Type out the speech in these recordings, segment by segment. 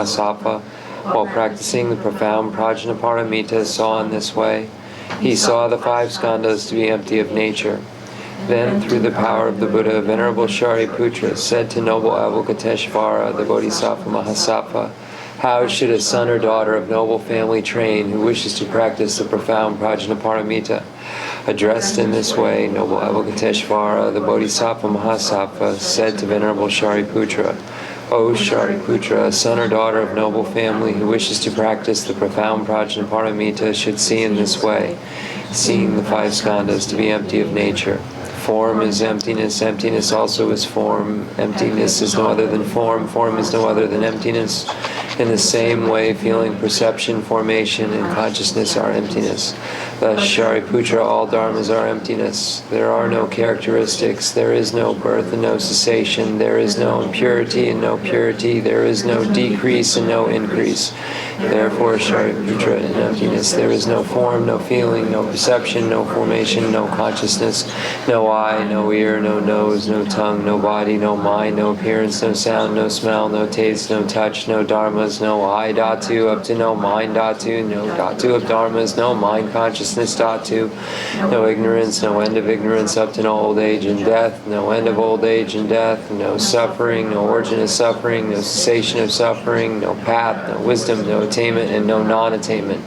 Mahasattva, while practicing the profound Prajnaparamita, saw in this way. He saw the 5 skandhas to be empty of nature. Then, through the power of the Buddha, Venerable Shariputra said to noble Avalokiteshvara, the Bodhisattva Mahasattva, how should a son or daughter of noble family train who wishes to practice the profound Prajnaparamita? Addressed in this way, noble Avalokiteshvara, the Bodhisattva Mahasattva, said to Venerable Shariputra, O Shariputra, a son or daughter of noble family who wishes to practice the profound Prajnaparamita should see in this way, seeing the 5 skandhas to be empty of nature. Form is emptiness, emptiness also is form. Emptiness is no other than form, form is no other than emptiness. In the same way, feeling, perception, formation, and consciousness are emptiness. Thus, Shariputra, all dharmas are emptiness. There are no characteristics, there is no birth and no cessation, there is no impurity and no purity, there is no decrease and no increase. Therefore, Shariputra, in emptiness, there is no form, no feeling, no perception, no formation, no consciousness, no eye, no ear, no nose, no tongue, no body, no mind, no appearance, no sound, no smell, no taste, no touch, no dharmas, no I dhatu up to no mind dhatu, no dhatu of dharmas, no mind consciousness dhatu, no ignorance, no end of ignorance up to no old age and death, no end of old age and death, no suffering, no origin of suffering, no cessation of suffering, no path, no wisdom, no attainment, and no non-attainment.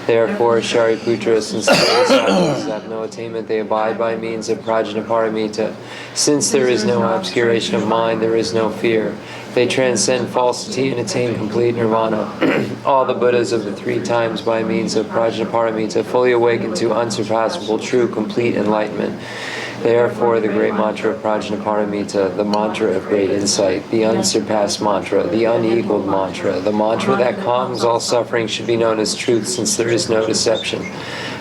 Therefore, Shariputra, since the Bodhisattvas have no attainment, they abide by means of Prajnaparamita. Since there is no obscuration of mind, there is no fear. They transcend falsity and attain complete nirvana. All the Buddhas of the 3 times by means of Prajnaparamita fully awaken to unsurpassable, true, complete enlightenment. Therefore, the great mantra of Prajnaparamita, the mantra of great insight, the unsurpassed mantra, the unequaled mantra, the mantra that calms all suffering should be known as truth, since there is no deception.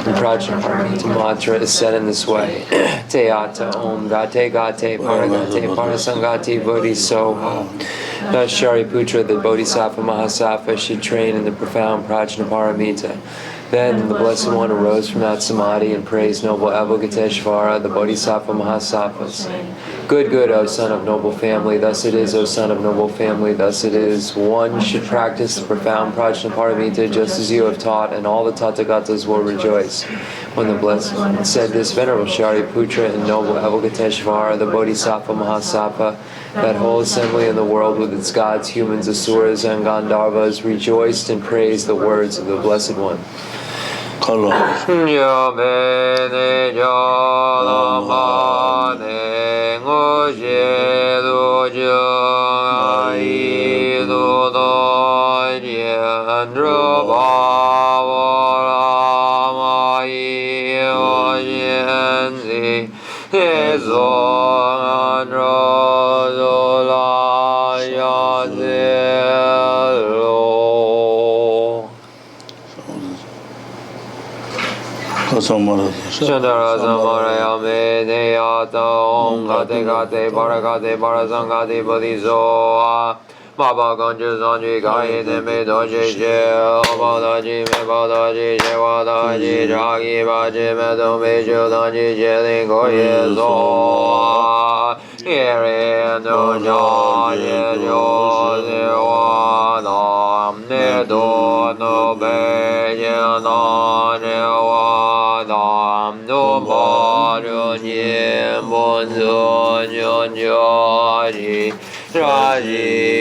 The Prajnaparamita mantra is said in this way: Teata Om Gate Gate Paragate Parasangati Bodhisoha. Thus Shariputra, the Bodhisattva Mahasattva, should train in the profound Prajnaparamita. Then the Blessed One arose from that samadhi and praised noble Avalokiteshvara, the Bodhisattva Mahasattva, saying, Good, good, O son of noble family, thus it is, O son of noble family, thus it is. One should practice the profound Prajnaparamita just as you have taught, and all the Tathagatas will rejoice. When the Blessed One said this, Venerable Shariputra and noble Avalokiteshvara, the Bodhisattva Mahasattva, that whole assembly in the world with its gods, humans, asuras, and Gandharvas rejoiced and praised the words of the Blessed One. Chandarazamārayame Deyata Om Gate Gate Paragate Parasangate Bodhisoha Baba Ganju Sanji Gaye Deme Doji Je Obadaji Me Badaji Jewadaji Jagi Baji Medome Judanji Jelin Goye Zoha Yere No Jaye Jose Wadam Nedo No Beje Na Newadam No Baru Nyem Bonzo Nyon Jari Raji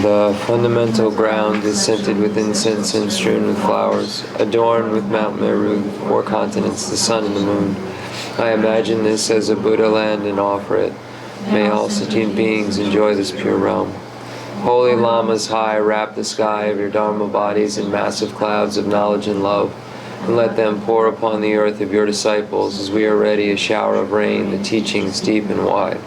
The fundamental ground is scented with incense and strewn with flowers, adorned with Mount Meru, the 4 continents, the sun and the moon. I imagine this as a Buddha land and offer it. May all sentient beings enjoy this pure realm. Holy Lamas high, wrap the sky of your Dharma bodies in massive clouds of knowledge and love, and let them pour upon the earth of your disciples as we are ready a shower of rain, the teachings deep and wide.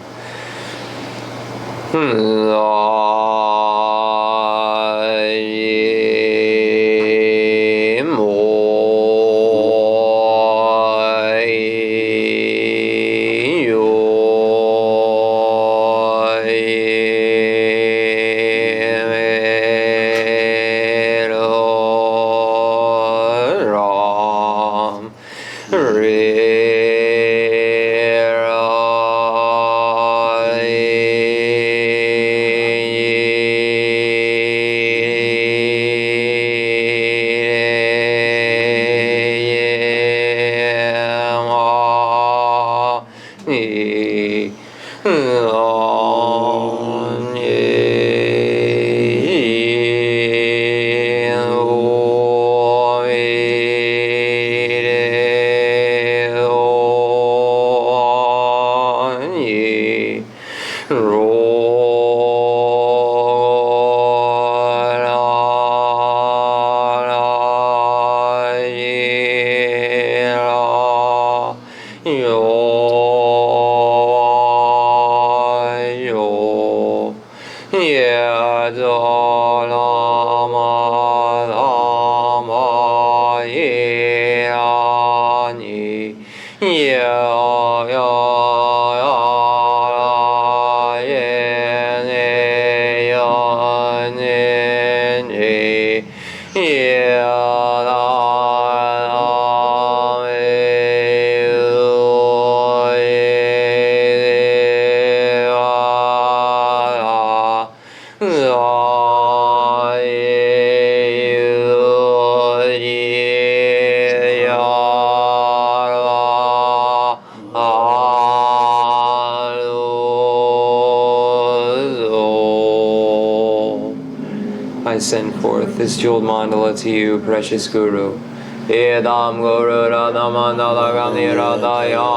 I send forth this jeweled mandala to you, precious Guru. Edam Guru Radhamandala Gami Radhayami.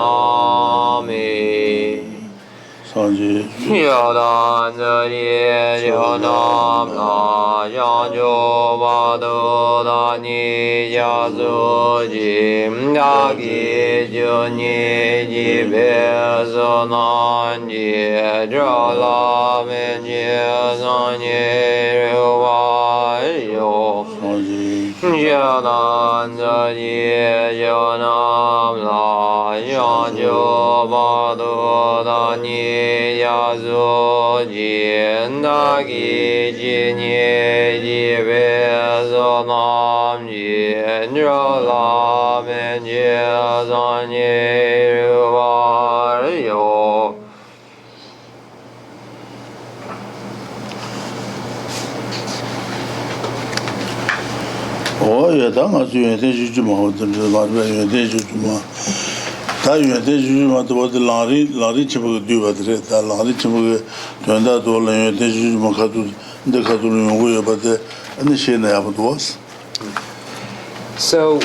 Yadan Jari Yonam La Janjo Vado Dani Yazu Jim Yagi Juni Jibezonan Jala Menjezani Ruvayo Yadan Jari Yonam La Janjo Vado Dani Yazu Jindagi Jinye Jibezonam Jindrolam Jezanye Ruvayo. Oh, yeah, that's what you think you do. 다 유대 주주마도 어디 라리 집을 뒤바들에 다 라리 집을 된다 돌려 유대 주주마 가도 근데 가도 용고에 받대 아니 시내 아무도 왔어. So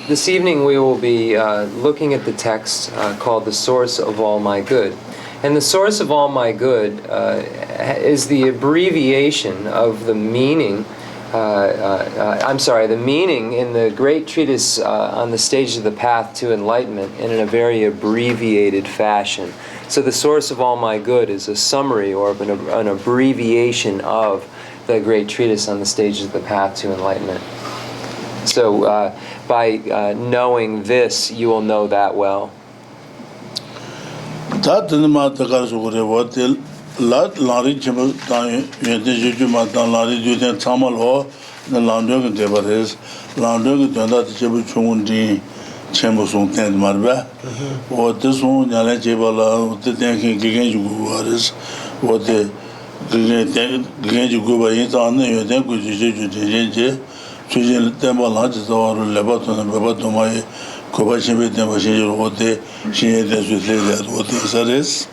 this evening we will be looking at the text called The Source of All My Good. And the source of all my good is the abbreviation of the meaning the meaning in the great treatise on the stage of the path to enlightenment in a very abbreviated fashion. So the source of all my good is a summary or an abbreviation of the great treatise on the stage of the path to enlightenment. So by knowing this, you will know that well. Lat lari chimo ta yede juju ma ta lari juden chamal ho na landro ke debares landro ke tanda chebo chungun di Chenmo song ten marba o de song nyale jebala o de ten ke gen jugu wares o de gen jugu ba yin ta ne yede ku juju juju je chuje temba la ji so le ba to na ba to mai ko ba chebe temba je o de shin de su le o de sares.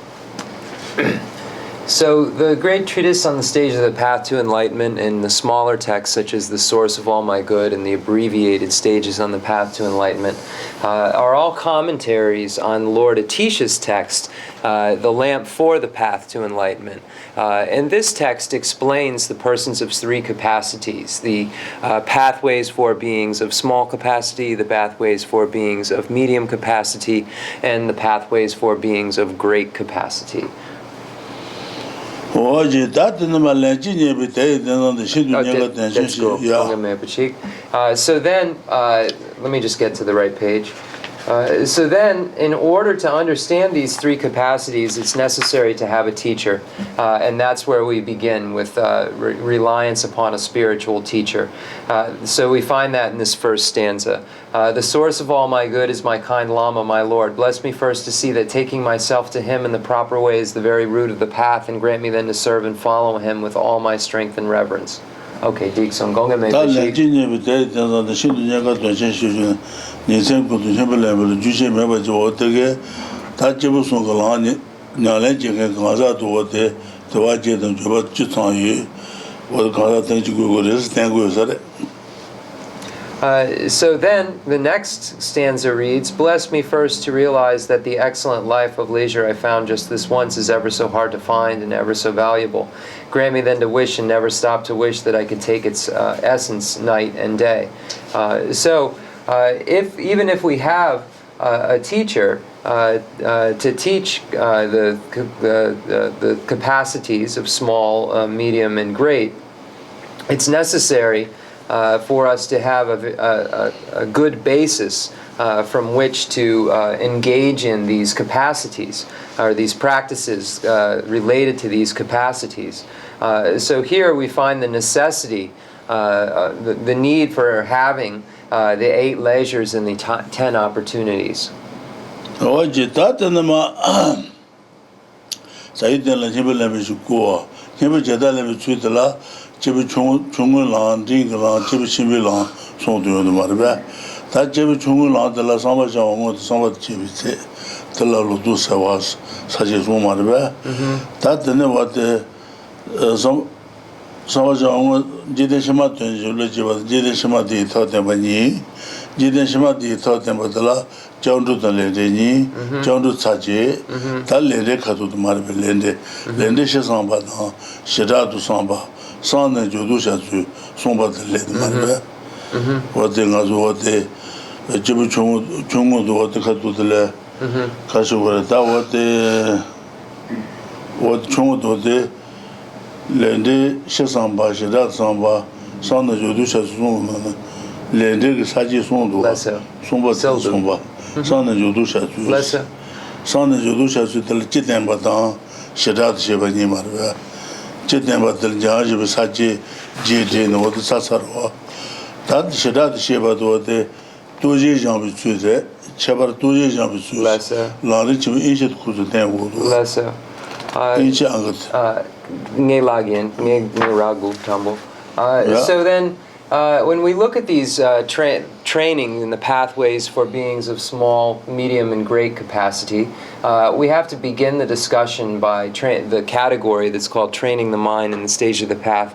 So the great treatise on the stage of the path to enlightenment and the smaller texts such as the source of all my good and the abbreviated stages on the path to enlightenment are all commentaries on Lord Atisha's text, The Lamp for the Path to Enlightenment. And this text explains the persons of three capacities, the pathways for beings of small capacity, the pathways for beings of medium capacity, and the pathways for beings of great capacity. So then, let me just get to the right page. So then, in order to understand these three capacities, it's necessary to have a teacher. And that's where we begin with reliance upon a spiritual teacher. So we find that in this first stanza. The source of all my good is my kind Lama, my Lord. Bless me first to see that taking myself to him in the proper way is the very root of the path, and grant me then to serve and follow him with all my strength and reverence. Okay, Dikson, Gonga me 다 제부 송글라니 냐래 제게 가자 도데 도와제던 저버 주창이 뭐 가자 땡지고 그래서 땡고서래. So then, the next stanza reads, "Bless me first to realize that the excellent life of leisure I found just this once is ever so hard to find and ever so valuable. Grant me then to wish and never stop to wish that I could take its essence night and day." Even if we have a teacher to teach the capacities of small, medium, and great, it's necessary for us to have a good basis from which to engage in these capacities or these practices related to these capacities. So here we find the necessity, the need for having the 8 leisures and the 10 opportunities. 제비 총을 딩랑 제비 신비랑 송도요도 말이야. 다 제비 총을 나들라 삼바자 온 삼바 제비세 들라로도 사와스 사제 좀 말이야. 다 되네 와데 삼바자 온 제대시마 된줄로 제바 제대시마디 터대바니 제대시마디 터대바들라 정도들레니 정도 차지 달레레 가도도 말이야. 렌데 시상바다 시라도 상바 산에 조도샤주 송바들레 말이야. 어디 가서 어디 집을 총도 어디 가도들레 가서 그랬다. 어디 총도 어디 렌데 시상바 시라 상바 산에 조도샤주 송바는 렌데 사지 송도 송바 산에 조도샤주 산에 조도샤주들 지된바다 시라도 시바니 말이야. 제대로들 자주 사지 제대로 어디 사서로 다 시다도 시바도데 도지 장비 주제 제발 도지 장비 주제 라리 좀 인식 구조 되고 Lessa. 인식 안 것. Nge lagin, nge ragu tumble. So then, when we look at these training in the pathways for beings of small, medium, and great capacity, we have to begin the discussion by the category that's called training the mind in the stage of the path,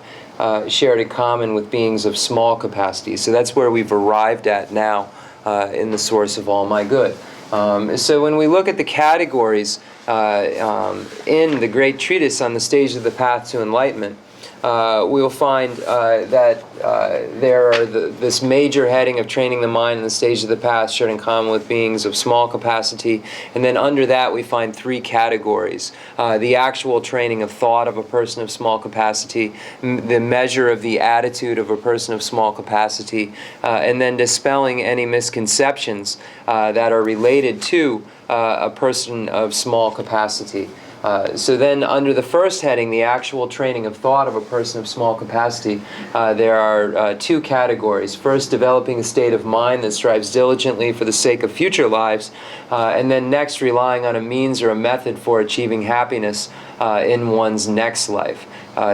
shared in common with beings of small capacity. So that's where we've arrived at now in the source of all my good. So when we look at the categories in the great treatise on the stage of the path to enlightenment, we'll find that there are this major heading of training the mind in the stage of the path shared in common with beings of small capacity, and then under that we find 3 categories. The actual training of thought of a person of small capacity, the measure of the attitude of a person of small capacity, and then dispelling any misconceptions that are related to a person of small capacity. So then under the first heading, the actual training of thought of a person of small capacity, there are 2 categories. First, developing a state of mind that strives diligently for the sake of future lives, and then next, relying on a means or a method for achieving happiness in one's next life.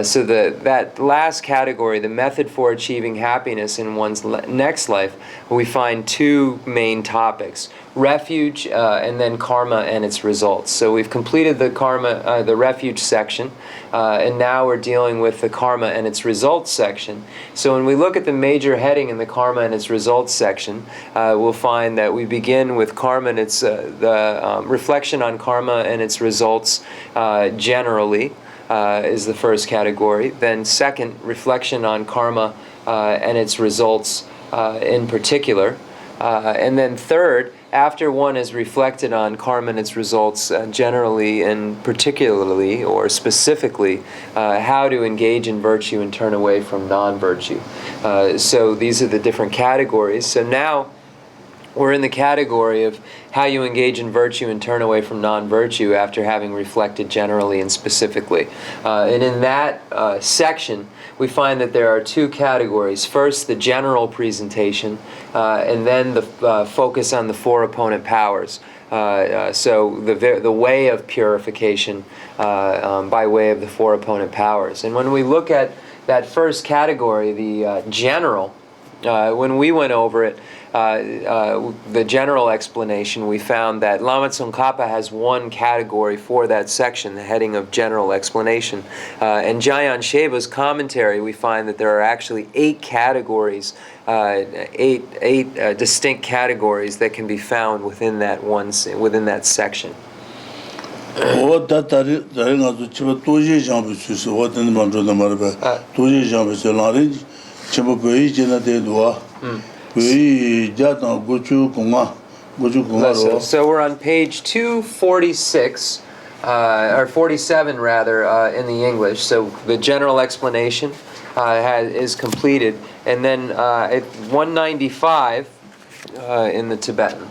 So that last category, the method for achieving happiness in one's next life, we find 2 main topics: refuge and then karma and its results. So we've completed the karma, the refuge section, and now we're dealing with the karma and its results section. So when we look at the major heading in the karma and its results section, we'll find that we begin with karma and its reflection on karma and its results generally. Is the first category. Then second, reflection on karma and its results in particular. And then third, after one has reflected on karma and its results generally and particularly or specifically, how to engage in virtue and turn away from non-virtue. So these are the different categories. So now we're in the category of how you engage in virtue and turn away from non-virtue after having reflected generally and specifically. And in that section, we find that there are 2 categories. First, the general presentation, and then the focus on the 4 opponent powers. So the way of purification by way of the 4 opponent powers. And when we look at that first category, the general, when we went over it, the general explanation, we found that Lama Tsongkhapa has one category for that section, the heading of general explanation. In Jayan Sheva's commentary, we find that there are actually 8 categories, eight distinct categories that can be found within that section. So we're on page 246, or 47 rather, in the English. So the general explanation is completed, and then at 195 in the Tibetan.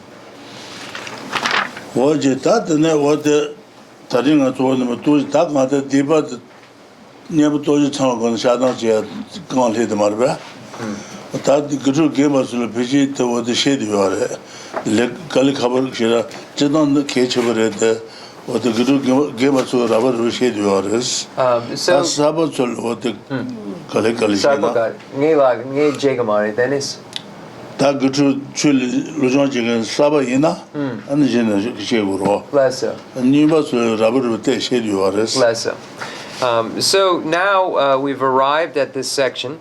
So now we've arrived at this section,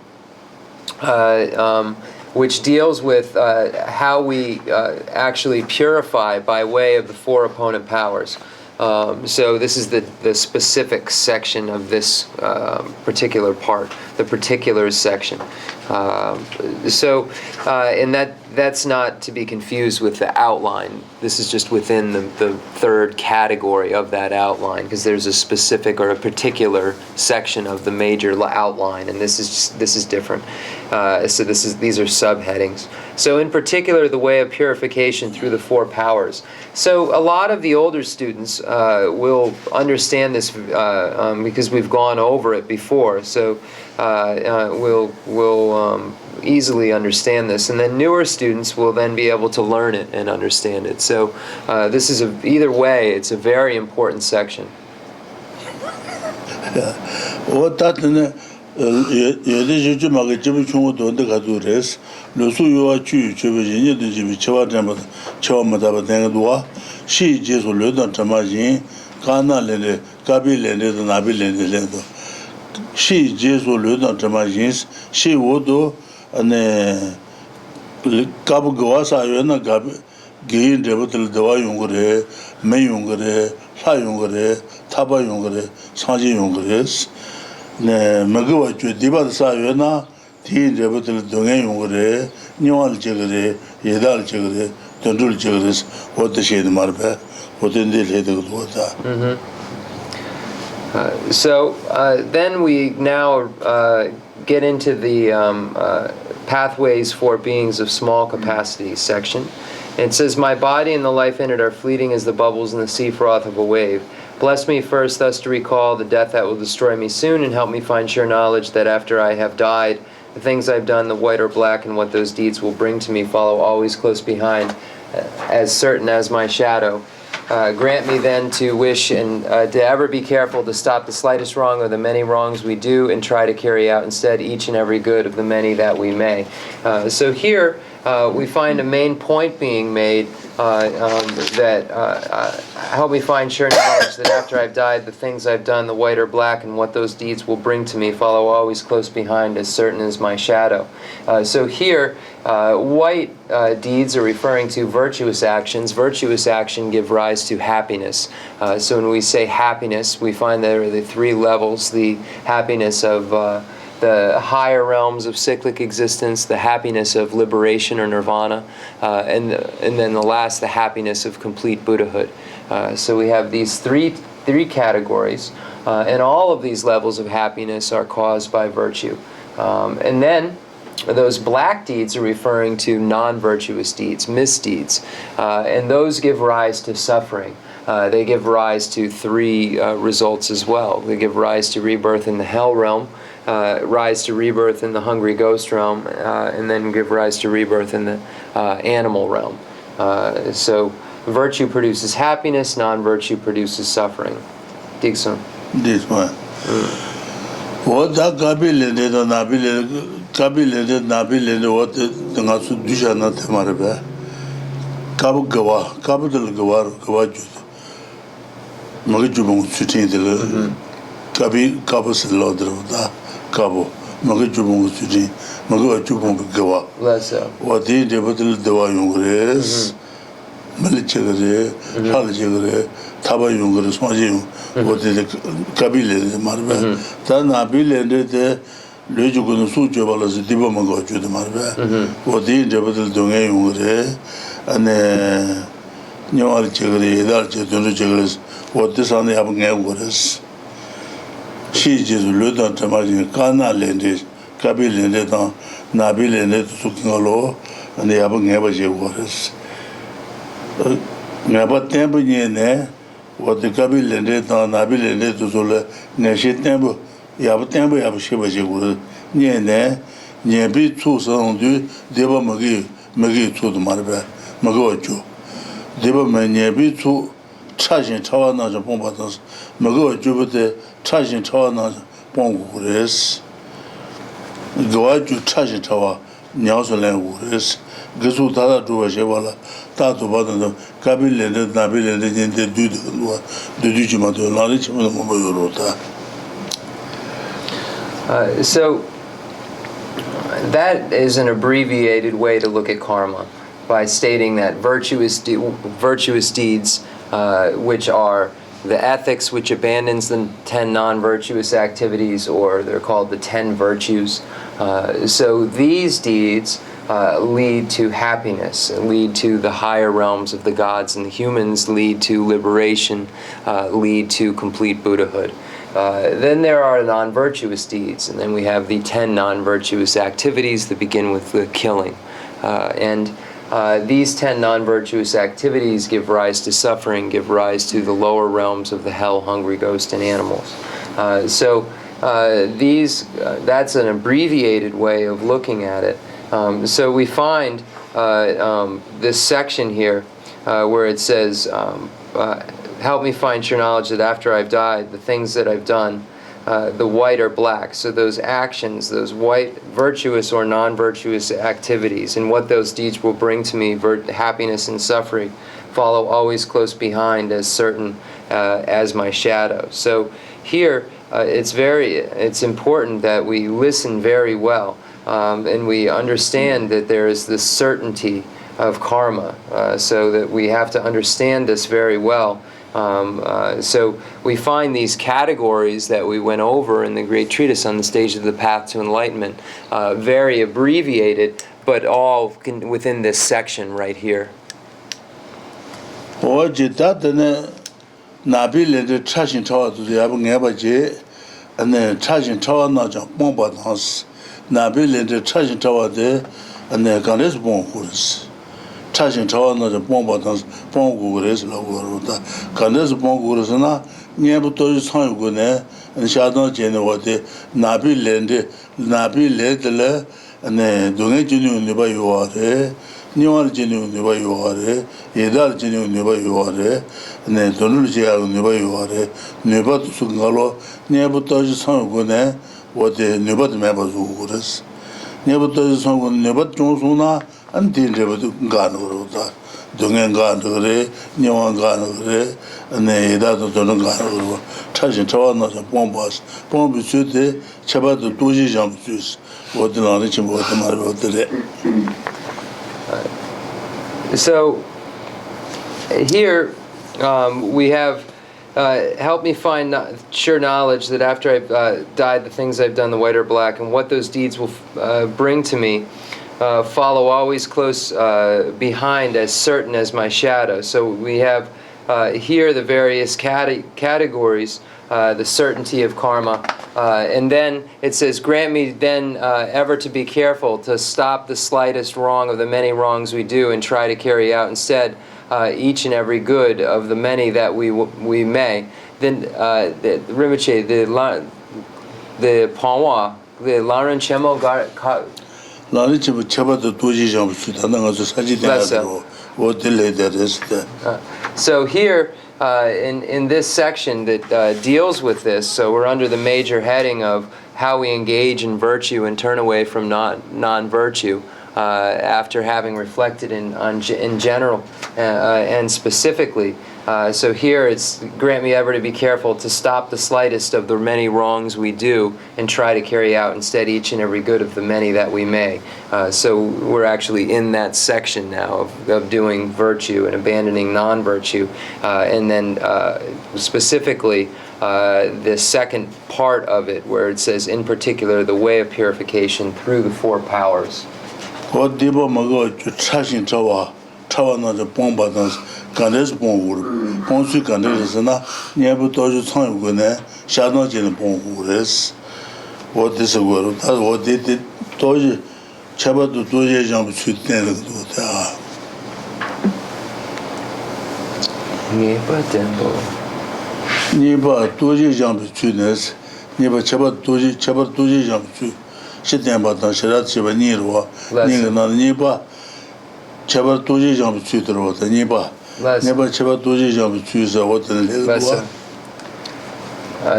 which deals with how we actually purify by way of the 4 opponent powers. So this is the specific section of this particular part, the particulars section. And that's not to be confused with the outline. This is just within the 3rd category of that outline, because there's a specific or a particular section of the major outline, and this is different. So these are subheadings. So in particular, the way of purification through the 4 powers. So a lot of the older students will understand this because we've gone over it before. So we'll easily understand this, and then newer students will then be able to learn it and understand it. So this is either way, it's a very important section. So then we now get into the pathways for beings of small capacity section. It says, "My body and the life in it are fleeting as the bubbles in the sea froth of a wave. Bless me first thus to recall the death that will destroy me soon, and help me find sure knowledge that after I have died, the things I've done, the white or black, and what those deeds will bring to me, follow always close behind, as certain as my shadow. Grant me then to wish and to ever be careful to stop the slightest wrong or the many wrongs we do, and try to carry out instead each and every good of the many that we may." So here we find a main point being made that help me find sure knowledge that after I've died, the things I've done, the white or black, and what those deeds will bring to me, follow always close behind, as certain as my shadow. So here, white deeds are referring to virtuous actions. Virtuous action give rise to happiness. So when we say happiness, we find there are the 3 levels: the happiness of the higher realms of cyclic existence, the happiness of liberation or nirvana, and then the last, the happiness of complete Buddhahood. So we have these three categories, and all of these levels of happiness are caused by virtue. And then those black deeds are referring to non-virtuous deeds, misdeeds, and those give rise to suffering. They give rise to 3 results as well. They give rise to rebirth in the hell realm, rise to rebirth in the hungry ghost realm, and then give rise to rebirth in the animal realm. So virtue produces happiness, non-virtue produces suffering. Dixon. This one. What that Gabile did on Abile Kabile, Nabile, what the Nasu Dujana Temarabe, Kabu Gawa, Capital Gawar, Gawaju, Magajubung Sutin, the Kabi, Kabus Lodra, Cabo, Magajubung Sutin, Magajubung Gawa. What they devoted the Wayungres, Malichegre, Halijegre, Taba Yungres, Majim, what the Kabile, the Marbe, Tanabile, the Lejugun Sujabalas, the Dibomago to the Marbe, what they devoted the Wayungre, and New Alchegre, Darche, Dunjegres, what this on the Abang was. She just looked at the margin, Kana Lendis, Kabil Lendeton, Nabil Lendet, Sukingalo, and the Abang Evaje waters. Never temple ne, what the Kabil Lendeton, Nabil Lendet to Sola, Nashi Temple, Yabatembo Yabashivaje, Niene, Niebi two son du, Deva Magi to the Marbe, Magojo. Deva Niebi two charging tower not a bombatons, Magojo, the charging tower not Bongures. Go out to charging tower, Nyausalan Wures, Gizu Tata to Vajevala, Tato Badan, Kabil and Nabil and the Dujima to knowledge of the Moborota. So that is an abbreviated way to look at karma by stating that virtuous deeds, which are the ethics which abandons the 10 non-virtuous activities, or they're called the 10 virtues. So these deeds lead to happiness, lead to the higher realms of the gods and the humans, lead to liberation, lead to complete Buddhahood. Then there are non-virtuous deeds, and then we have the 10 non-virtuous activities that begin with the killing. These 10 non-virtuous activities give rise to suffering, give rise to the lower realms of the hell, hungry ghost, and animals. That's an abbreviated way of looking at it. So we find this section here where it says, help me find your knowledge that after I've died, the things that I've done, the white or black. So those actions, those white, virtuous or non-virtuous activities, and what those deeds will bring to me, happiness and suffering, follow always close behind, as certain as my shadow. So here, it's important that we listen very well, and we understand that there is this certainty of karma, so that we have to understand this very well. So we find these categories that we went over in the great treatise on the stage of the path to enlightenment, very abbreviated, but all within this section right here. And then charging tower not a bomb dance, Nabil the charging tower there, and then Ganes Bongus. Charging tower not a bomb dance, Bongus, Laguruta, Ganes Bongurusana, Nebuto is Hangune, and Shadow Genote, Nabil led, and then Donation never you are. New genuine never you are, Edal genuine never you are, and then Donujia never you are, never to Sungalo, never touch some good, what the never members who was. Never touch some never Jonsuna, until never to Ganurota, Dungan Ganure, Newan Ganure, and then Edal Donagan, touching tower not a bombas, bomb suit, Chabat the Tuji jumpsuits, what the knowledge of what the matter of the day. So here we have help me find sure knowledge that after I've died, the things I've done, the white or black, and what those deeds will bring to me, follow always close behind, as certain as my shadow. So we have here the various categories, the certainty of karma, and then it says, grant me then ever to be careful to stop the slightest wrong of the many wrongs we do, and try to carry out instead each and every good of the many that we may. Then the Rinpoche, the Panwa, the Lamrim Chenmo So here in this section that deals with this, so we're under the major heading of how we engage in virtue and turn away from non-virtue, after having reflected in general and specifically. So here it's, grant me ever to be careful to stop the slightest of the many wrongs we do and try to carry out instead each and every good of the many that we may. So we're actually in that section now of doing virtue and abandoning non-virtue. And then specifically the second part of it where it says in particular the way of purification through the four powers. Candace Bongour, Ponsu Candace, Nebu Doju Tangune, Shadon Jin Bongours. What is a word? That's what they did. Doji, Chaba to Doji Jump to Nipa Tempo. Niba Doji Jump to Nes, Niba Chaba Doji Jump to Shitemba, Sharat Shiba Nirwa, Niba Chaba Doji Jump to the water, Niba.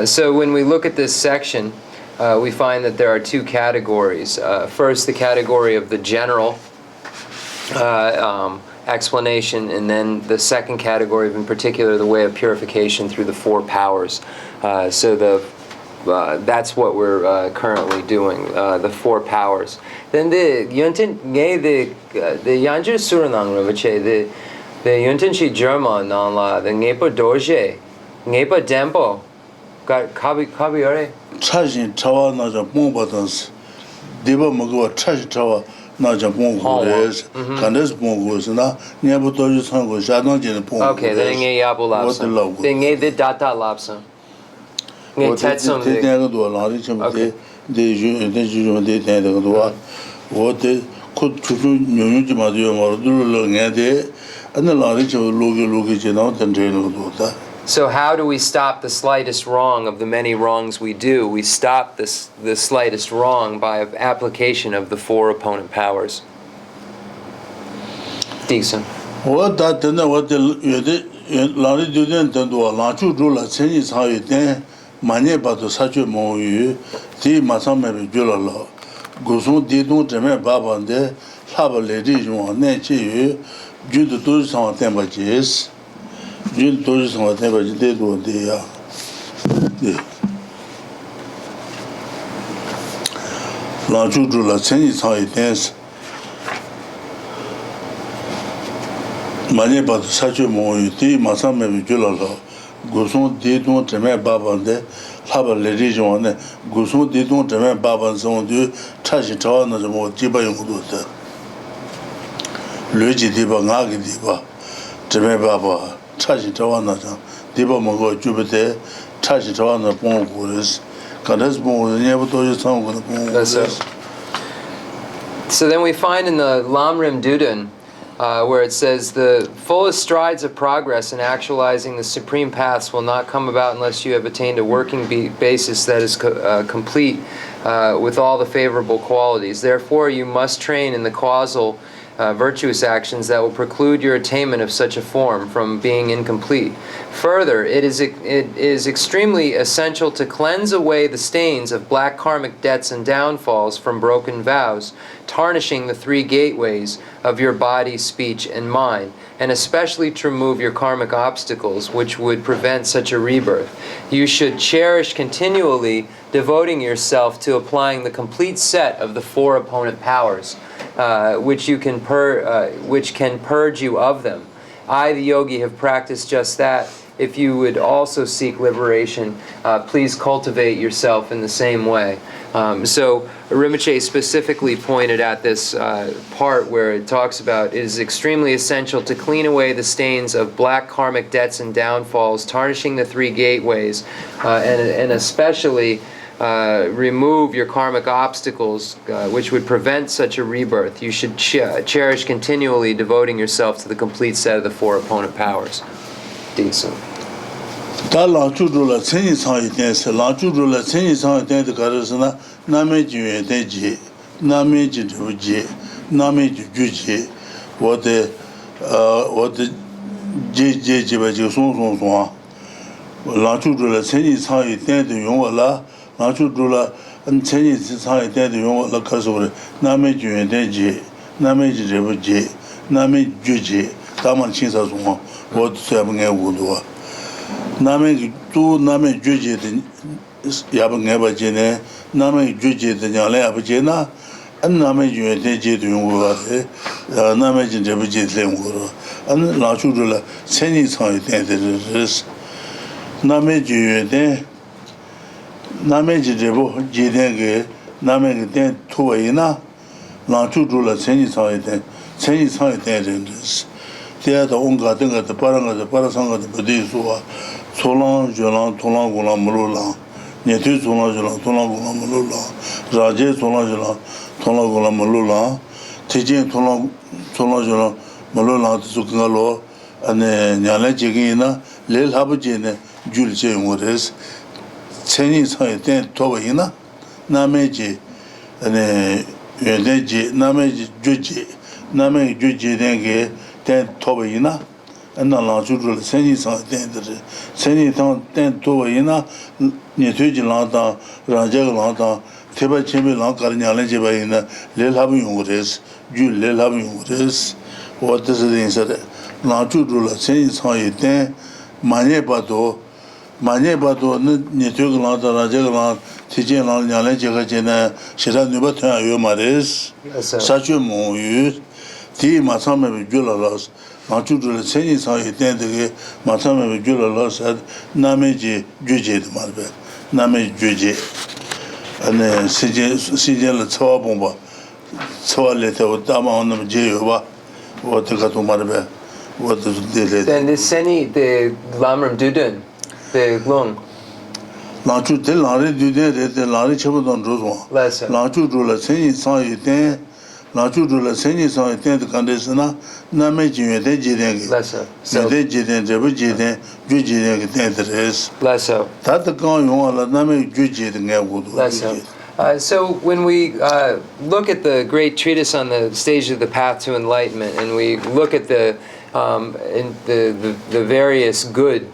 So when we look at this section, we find that there are two categories. First, the category of the general explanation, and then the second category of, in particular, the way of purification through the four powers. So that's what we're currently doing, the four powers. Then the Yanjur Suranang Rinpoche, the Yuntenshi German non la the Ngepa Doje, Ngepa Dempo, got Kabi Ore. Chashin Tawa Naja Bombatans, Deba Magua Chash Tawa Naja Bongos, Candace Bongos, and Nebu Doju Tango, Shadon Jin Bongos. Okay, then Nge Yabu Lapsa. Then Nge the Data Lapsa. Nge Tetsum. They never do a lot of them. They usually they tend to do what they could to do Nujimadu or do and the knowledge of So how do we stop the slightest wrong of the many wrongs we do? We stop the slightest wrong by application of the four opponent powers. Decent. What that then what the Lani didn't do a lot of rule at Chinese how you then money about the such a more you, the Masame Julala, Guzun didn't remember Baba and there, have a lady you want nature. Due to those on temperatures, due to those on temperatures, they do they are. Lanchu drew la Chinese how it is. Many but such a more you see, Masam maybe Julala, Gusun did not remember Baba and there, have a lady on there, Gusun did not remember Baba and so on, do touch it on the more Jiba Yungudu. Luigi Diba Nagi Diba, Jimmy Baba, Tashi Tawana, Diba Mogo Jupiter, Tashi Tawana Bongoris, Candace Bongo, never told you some of the Bongoris. So then we find in the Lamrim Duden, where it says, the fullest strides of progress in actualizing the supreme paths will not come about unless you have attained a working basis that is complete with all the favorable qualities. Therefore, you must train in the causal virtuous actions that will preclude your attainment of such a form from being incomplete. Further, it is extremely essential to cleanse away the stains of black karmic debts and downfalls from broken vows, tarnishing the three gateways of your body, speech, and mind, and especially to remove your karmic obstacles which would prevent such a rebirth. You should cherish continually devoting yourself to applying the complete set of the four opponent powers, which can purge you of them. I, the yogi, have practiced just that. If you would also seek liberation, please cultivate yourself in the same way. So Rinpoche specifically pointed at this part where it talks about it is extremely essential to clean away the stains of black karmic debts and downfalls, tarnishing the three gateways, and especially remove your karmic obstacles which would prevent such a rebirth. You should cherish continually devoting yourself to the complete set of the four opponent powers. Decent. Da lanchu rula chenyi sang yiten se lanchu rula chenyi sang yiten de karasana name ji yuen de ji name ji de ji name ji ju ji wo de je ba ji song song song la chu zhu le chen yi chang yi dian de yong wa la la chu zhu la chen yi chang yi dian de yong wa la ka so le na me ju yuan de ji na me ji bu ji na me ju ji da man qin sa song wo zhe bu nge wu duo na me tu na me ju ji de ya bu nge ba ji ne na me ju ji de ya le ya bu ji na an na me ju yuan de ji de yong wa de na me ji bu ji de yong wa an la chu zhu le chen yi chang yi dian de res 남의 주에 남의 지제보 지대게 남의 때 투웨이나 라주주라 천이상에 때 천이상에 때는스 대야도 온가 등가도 빠랑가도 빠라상가도 부디수와 소랑 조랑 통랑고랑 물로랑 네트 소랑 조랑 통랑고랑 물로랑 라제 소랑 조랑 통랑고랑 물로랑 대진 통랑 조랑 물로랑 수근가로 안에 냐래 지기나 레일 하부지네 줄제 용어res 천이 상에 때 도바이나 남의지 아니 연대지 남의지 주지 남의 주지 된게 때 도바이나 안나라 주줄 천이 상에 때들 천이 상때 도바이나 니 되지라다 라제라다 대바 재미랑 가르냐래 제바이나 레일하부 용어res 줄 레일하부 용어res what does it mean 라주줄 천이 상에 때 많이 봐도 네트워크랑 라제랑 티제랑 냐래 제가 전에 시라 누버터 요 말이스 사주 모유 디 마삼에 줄라라스 마주줄 세니 사이 때되게 마삼에 줄라라스 남의지 주제도 말베 남의 주제 안에 시제를 쳐본바 쳐알레도 담아오는 제요바 어떻게도 말베 Then the Seni, the Lamrim Dudun, the Lung. Lanchu de lari dude de lari chabudon rozwa. Lanchu rula seni sa yiten, lanchu rula seni sa yiten de kandesna na me jiwe de jiden. So de jiden jebu jiden, ju jiden ke tentres. Lesso. Tat kan yong ala na me ju jiden nge wudu. So when we look at the great treatise on the stage of the path to enlightenment, and we look at the various good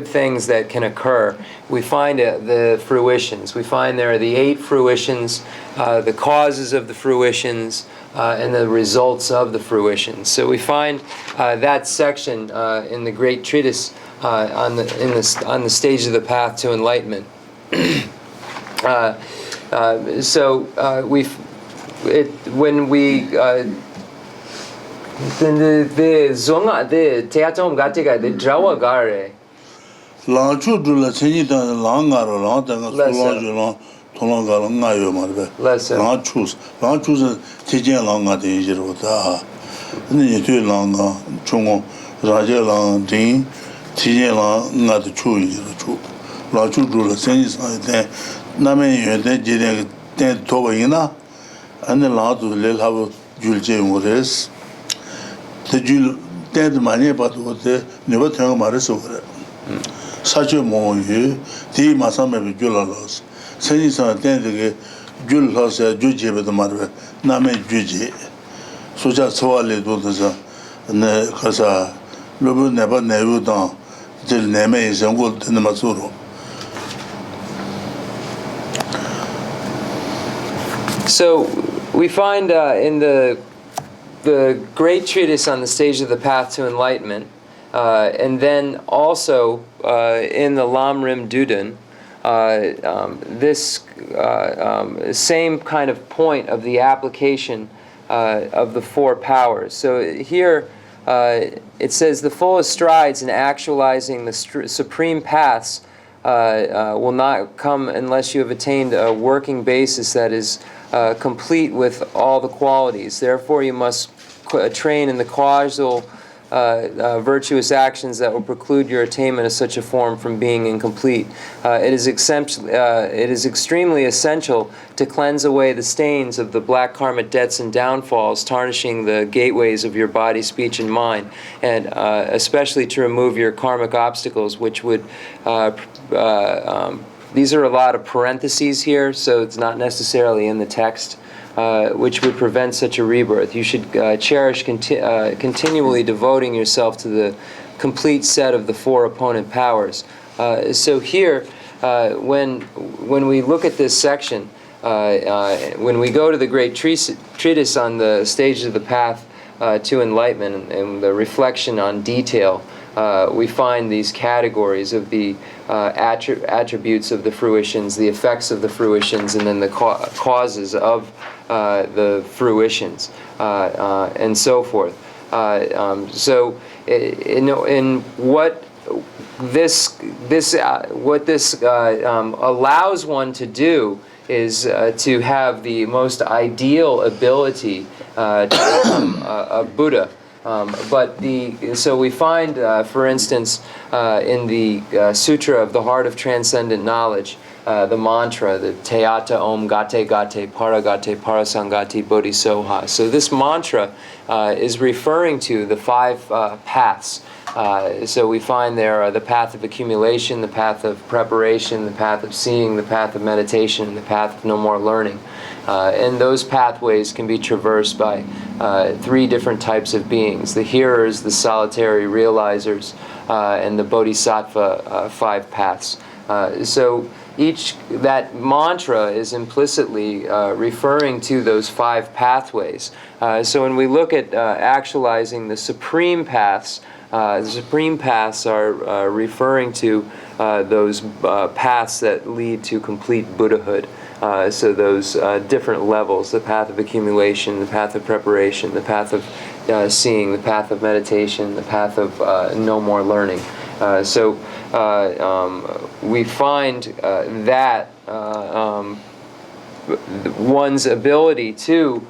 things that can occur, we find the fruitions. We find there are the 8 fruitions, the causes of the fruitions, and the results of the fruitions. So we find that section in the great treatise on the stage of the path to enlightenment. When we the zonga the teatom gatiga the drawa gare Lanchu dula chenyi da langaro lang da sulanju lang tolangaro ngayo marbe. Lanchu tijen langa de yiro da. Ni tu langa chungo raje lang din tijen lang nga de chu yiro chu. Lanchu dula chenyi sa de name yue de jide de toba ina ane la du le habu julje ngores. The Jul dead money but what never tell Maris over it. Such a more you, the Masame Julalos. Sending some attending Jul House, Juji with the mother, Name Juji. So just so a little the Casa Lubu never never down till Neme is and good in the Masuro. So we find in the great treatise on the stage of the path to enlightenment, and then also in the Lamrim Dudun, this same kind of point of the application of the 4 powers. So here it says the fullest strides in actualizing the supreme paths will not come unless you have attained a working basis that is complete with all the qualities. Therefore, you must train in the causal virtuous actions that will preclude your attainment of such a form from being incomplete. It is extremely essential to cleanse away the stains of the black karmic debts and downfalls tarnishing the gateways of your body, speech, and mind, and especially to remove your karmic obstacles, which would these are a lot of parentheses here, so it's not necessarily in the text. which would prevent such a rebirth. You should cherish continually devoting yourself to the complete set of the four opponent powers. So here, when we look at this section, when we go to the great treatise on the stages of the path to enlightenment and the reflection on detail, we find these categories of the attributes of the fruitions, the effects of the fruitions, and then the causes of the fruitions, and so forth. So, in what this allows one to do is to have the most ideal ability to become a Buddha. So we find, for instance, in the Sutra of the Heart of Transcendent Knowledge, the mantra, the Teata Om Gate Gate Paragate Parasangati Bodhisoha. So this mantra is referring to the five paths. So we find there the path of accumulation, the path of preparation, the path of seeing, the path of meditation, and the path of no more learning. And those pathways can be traversed by three different types of beings: the hearers, the solitary realizers, and the bodhisattva five paths. So that mantra is implicitly referring to those five pathways. So when we look at actualizing the supreme paths are referring to those paths that lead to complete Buddhahood. So those different levels: the path of accumulation, the path of preparation, the path of seeing, the path of meditation, the path of no more learning. So we find that one's ability to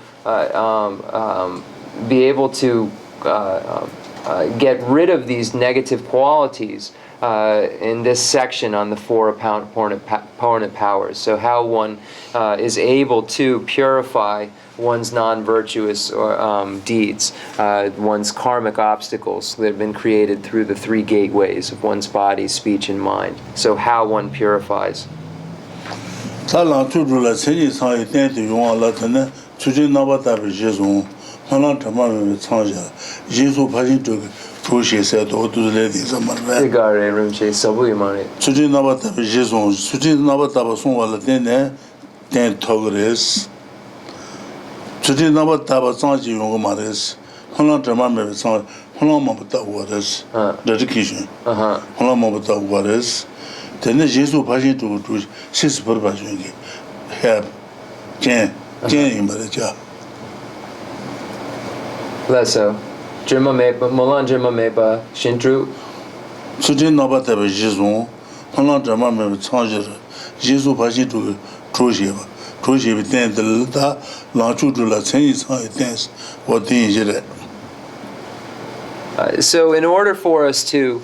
be able to get rid of these negative qualities in this section on the four opponent powers. So how one is able to purify one's non-virtuous deeds, one's karmic obstacles that have been created through the three gateways of one's body, speech, and mind. So how one purifies. Leso. Jirma mepa, molan jirma mepa, shintru. Sujin nabata be jizon, holan drama me changer, jizu baji to trojeva. Trojeva ten de la lanchu de la chinese intense what thing is. So in order for us to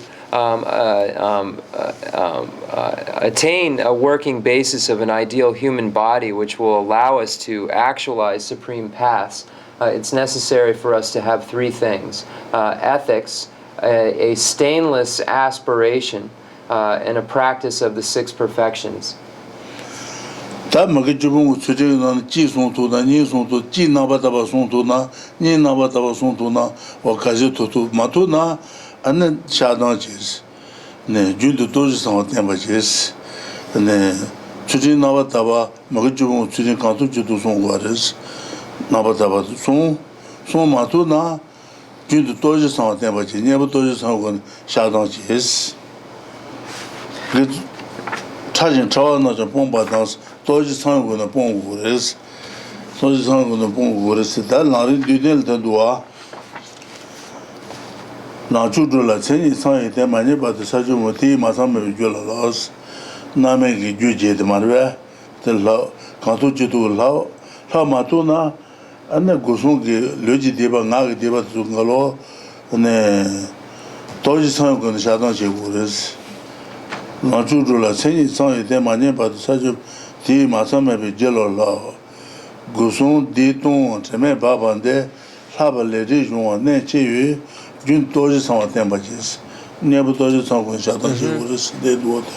attain a working basis of an ideal human body which will allow us to actualize supreme paths, it's necessary for us to have three things: ethics, a stainless aspiration, and a practice of the six perfections. Anna Gosongi, Logi Deba, Nag Deba Zungalo, and Doji Sang on the Shadan Chegures. Najula, Seni Sang, Demania, but such a T. Masama Jello Lao. Goson, Diton, Teme Babande, Haba Legion, Nechi, Jun Doji Sang Tembaches. Never Doji Sang on Shadan Chegures, dead water.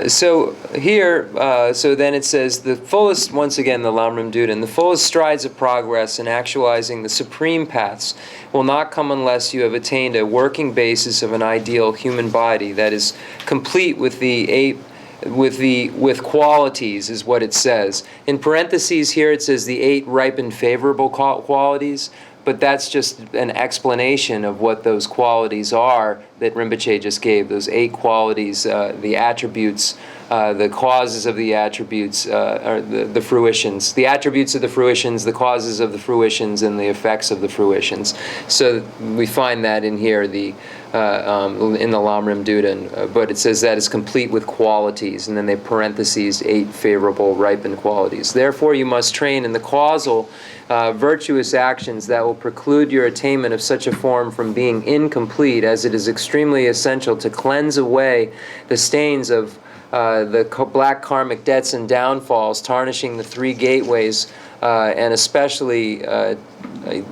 So here, so then it says the fullest, once again, the Lamrim Duden, the fullest strides of progress in actualizing the supreme paths will not come unless you have attained a working basis of an ideal human body that is complete with with qualities, is what it says. In parentheses here it says the 8 ripened favorable qualities, but that's just an explanation of what those qualities are that Rinpoche just gave, those 8 qualities, the attributes, the causes of the attributes, or the fruitions, the attributes of the fruitions, the causes of the fruitions, and the effects of the fruitions. So we find that in here, in the Lamrim Duden, but it says that is complete with qualities, and then they parentheses 8 favorable ripened qualities. Therefore you must train in the causal virtuous actions that will preclude your attainment of such a form from being incomplete, as it is extremely essential to cleanse away the stains of the black karmic debts and downfalls, tarnishing the 3 gateways, and especially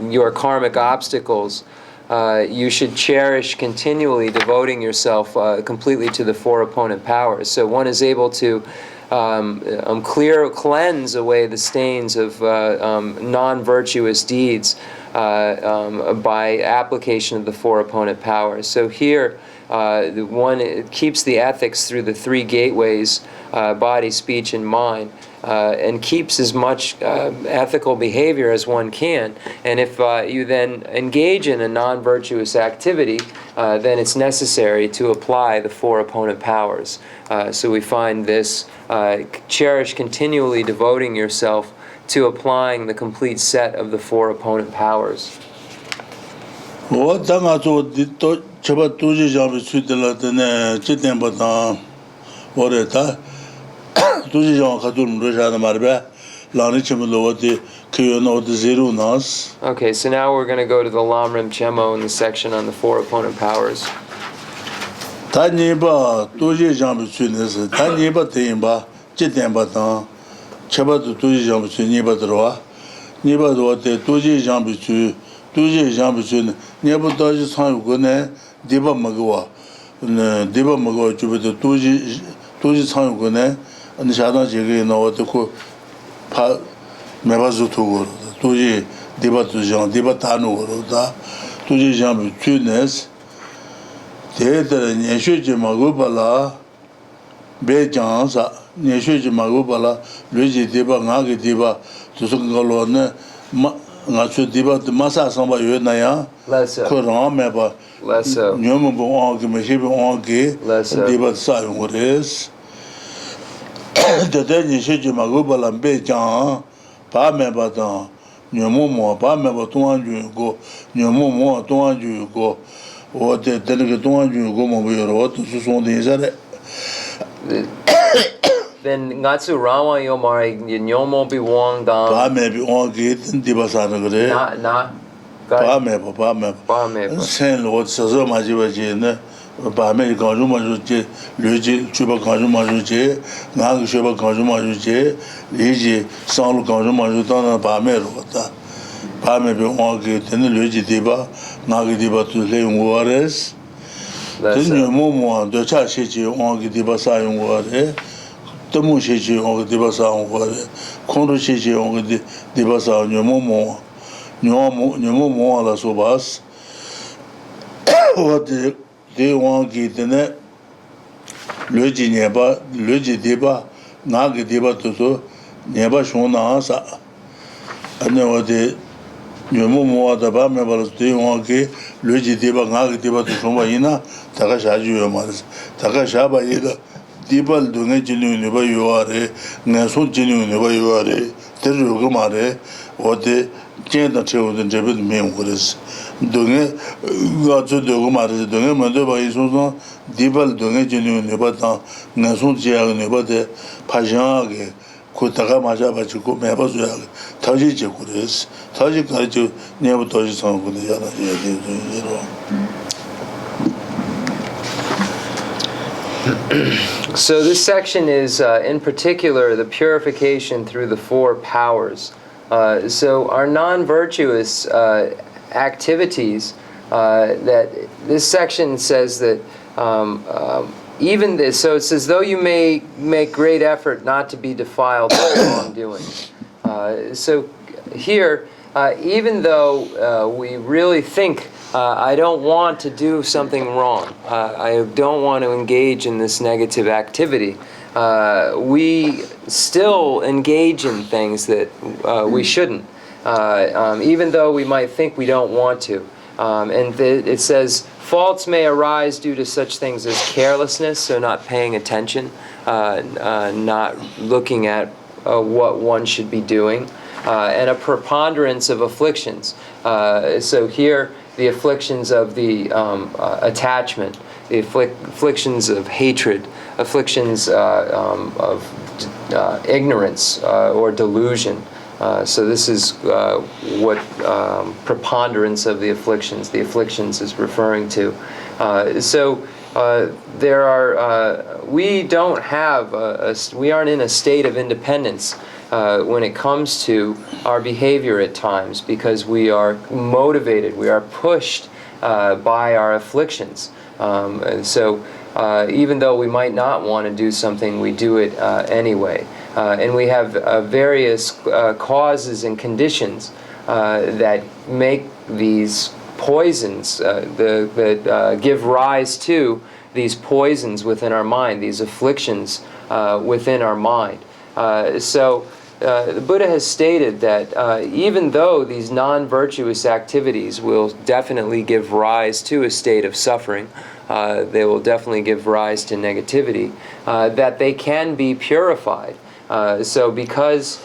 your karmic obstacles. You should cherish continually, devoting yourself completely to the 4 opponent powers. So one is able to cleanse away the stains of non-virtuous deeds by application of the 4 opponent powers. So here, one keeps the ethics through the 3 gateways, body, speech, and mind, and keeps as much ethical behavior as one can. And if you then engage in a non-virtuous activity, then it's necessary to apply the 4 opponent powers. So we find this, cherish continually devoting yourself to applying the complete set of the 4 opponent powers. chaba tuji jambi sudila tene chiten bata oreta tuji jam khatul mrojada marbe lani chimlo wati kiyono de zero nas. Okay, so now we're going to go to the Lamrim Chenmo in the section on the 4 opponent powers. Tani ba tuji jambi sudnes tani ba temba chiten bata chaba tuji jambi sudni badroa ni badwa te tuji jambi sud tuji jambi sud ne bu taji sang go ne Diba Magua, Jupiter, Tuji Sangune, and the Shadow Jiggy, no, the cook Mebazutu, Tuji, Diba Tujan, Diba Tanu, Tuji Jambu, Tunes, Theatre, Neshuji Magubala, Bejans, Neshuji Magubala, Luigi Diba, Nagi Diba, Tusungalone, Nachu Diba, the Massa Samba Yunaya, Koran Meba. Less so. Less so. Diba Sai Wores. The Danish Magubal and Bejan, Pamebatan, Nyomo, Pameba 200 go, Nyomo 200 go, or the delegate 200 go, or to Susan Desert. Then Natsu Rama Yomari, Nyomo be Wong down. Pamebe on gate and Dibasana. Nah. Pameba. Saint Lord Sazo Majiva, Pame Kanjuma, Luigi, Chuba Kanjuma, Nang Shuba Kanjuma, Liji, San Kanjuma, Pamero, Pame on gate and Luigi Diba, Nagi Diba to Lane Waters. Then you move the Chashi on Diba Sayung Water, the Mushichi on Diba Sound Water, Kondo Shichi on Diba Sound, your Momo. Nyomo la sobas what they want get in it Luigi Neba, Luigi Deba, Nagi Deba Toto, Neba Shona Asa. And then what they Nyomo the Bamabas, they want get Luigi Deba, Nagi Deba to Shomaina, Takashaju Maris, Takashaba Ida, Debal Dunajinu, never you are a Nasun Genu, never you are a Terugumare, what they Genda children Jebit Memores. Dunge got to do matters, Dunge Mandova is also Dibal Dunge Nebata, Nasun Jia Nebate, Pajage, Kutaka Majabachu, Mabazag, Taji Jekures, Taji Kaju, never touches on with the other. So this section is, in particular, the purification through the 4 powers. So our non-virtuous activities, that this section says that even this, so it's as though you may make great effort not to be defiled by wrongdoing. So here, even though we really think, I don't want to do something wrong, I don't want to engage in this negative activity, we still engage in things that we shouldn't, even though we might think we don't want to. And it says, faults may arise due to such things as carelessness, so not paying attention, not looking at what one should be doing, and a preponderance of afflictions. So here, the afflictions of the attachment, the afflictions of hatred, afflictions of ignorance or delusion. So this is what preponderance of the afflictions is referring to. There are, we don't have, we aren't in a state of independence when it comes to our behavior at times, because we are motivated, we are pushed by our afflictions. Even though we might not want to do something, we do it anyway. And we have various causes and conditions that make these poisons, that give rise to these poisons within our mind, these afflictions within our mind. The Buddha has stated that even though these non-virtuous activities will definitely give rise to a state of suffering, they will definitely give rise to negativity, that they can be purified. So because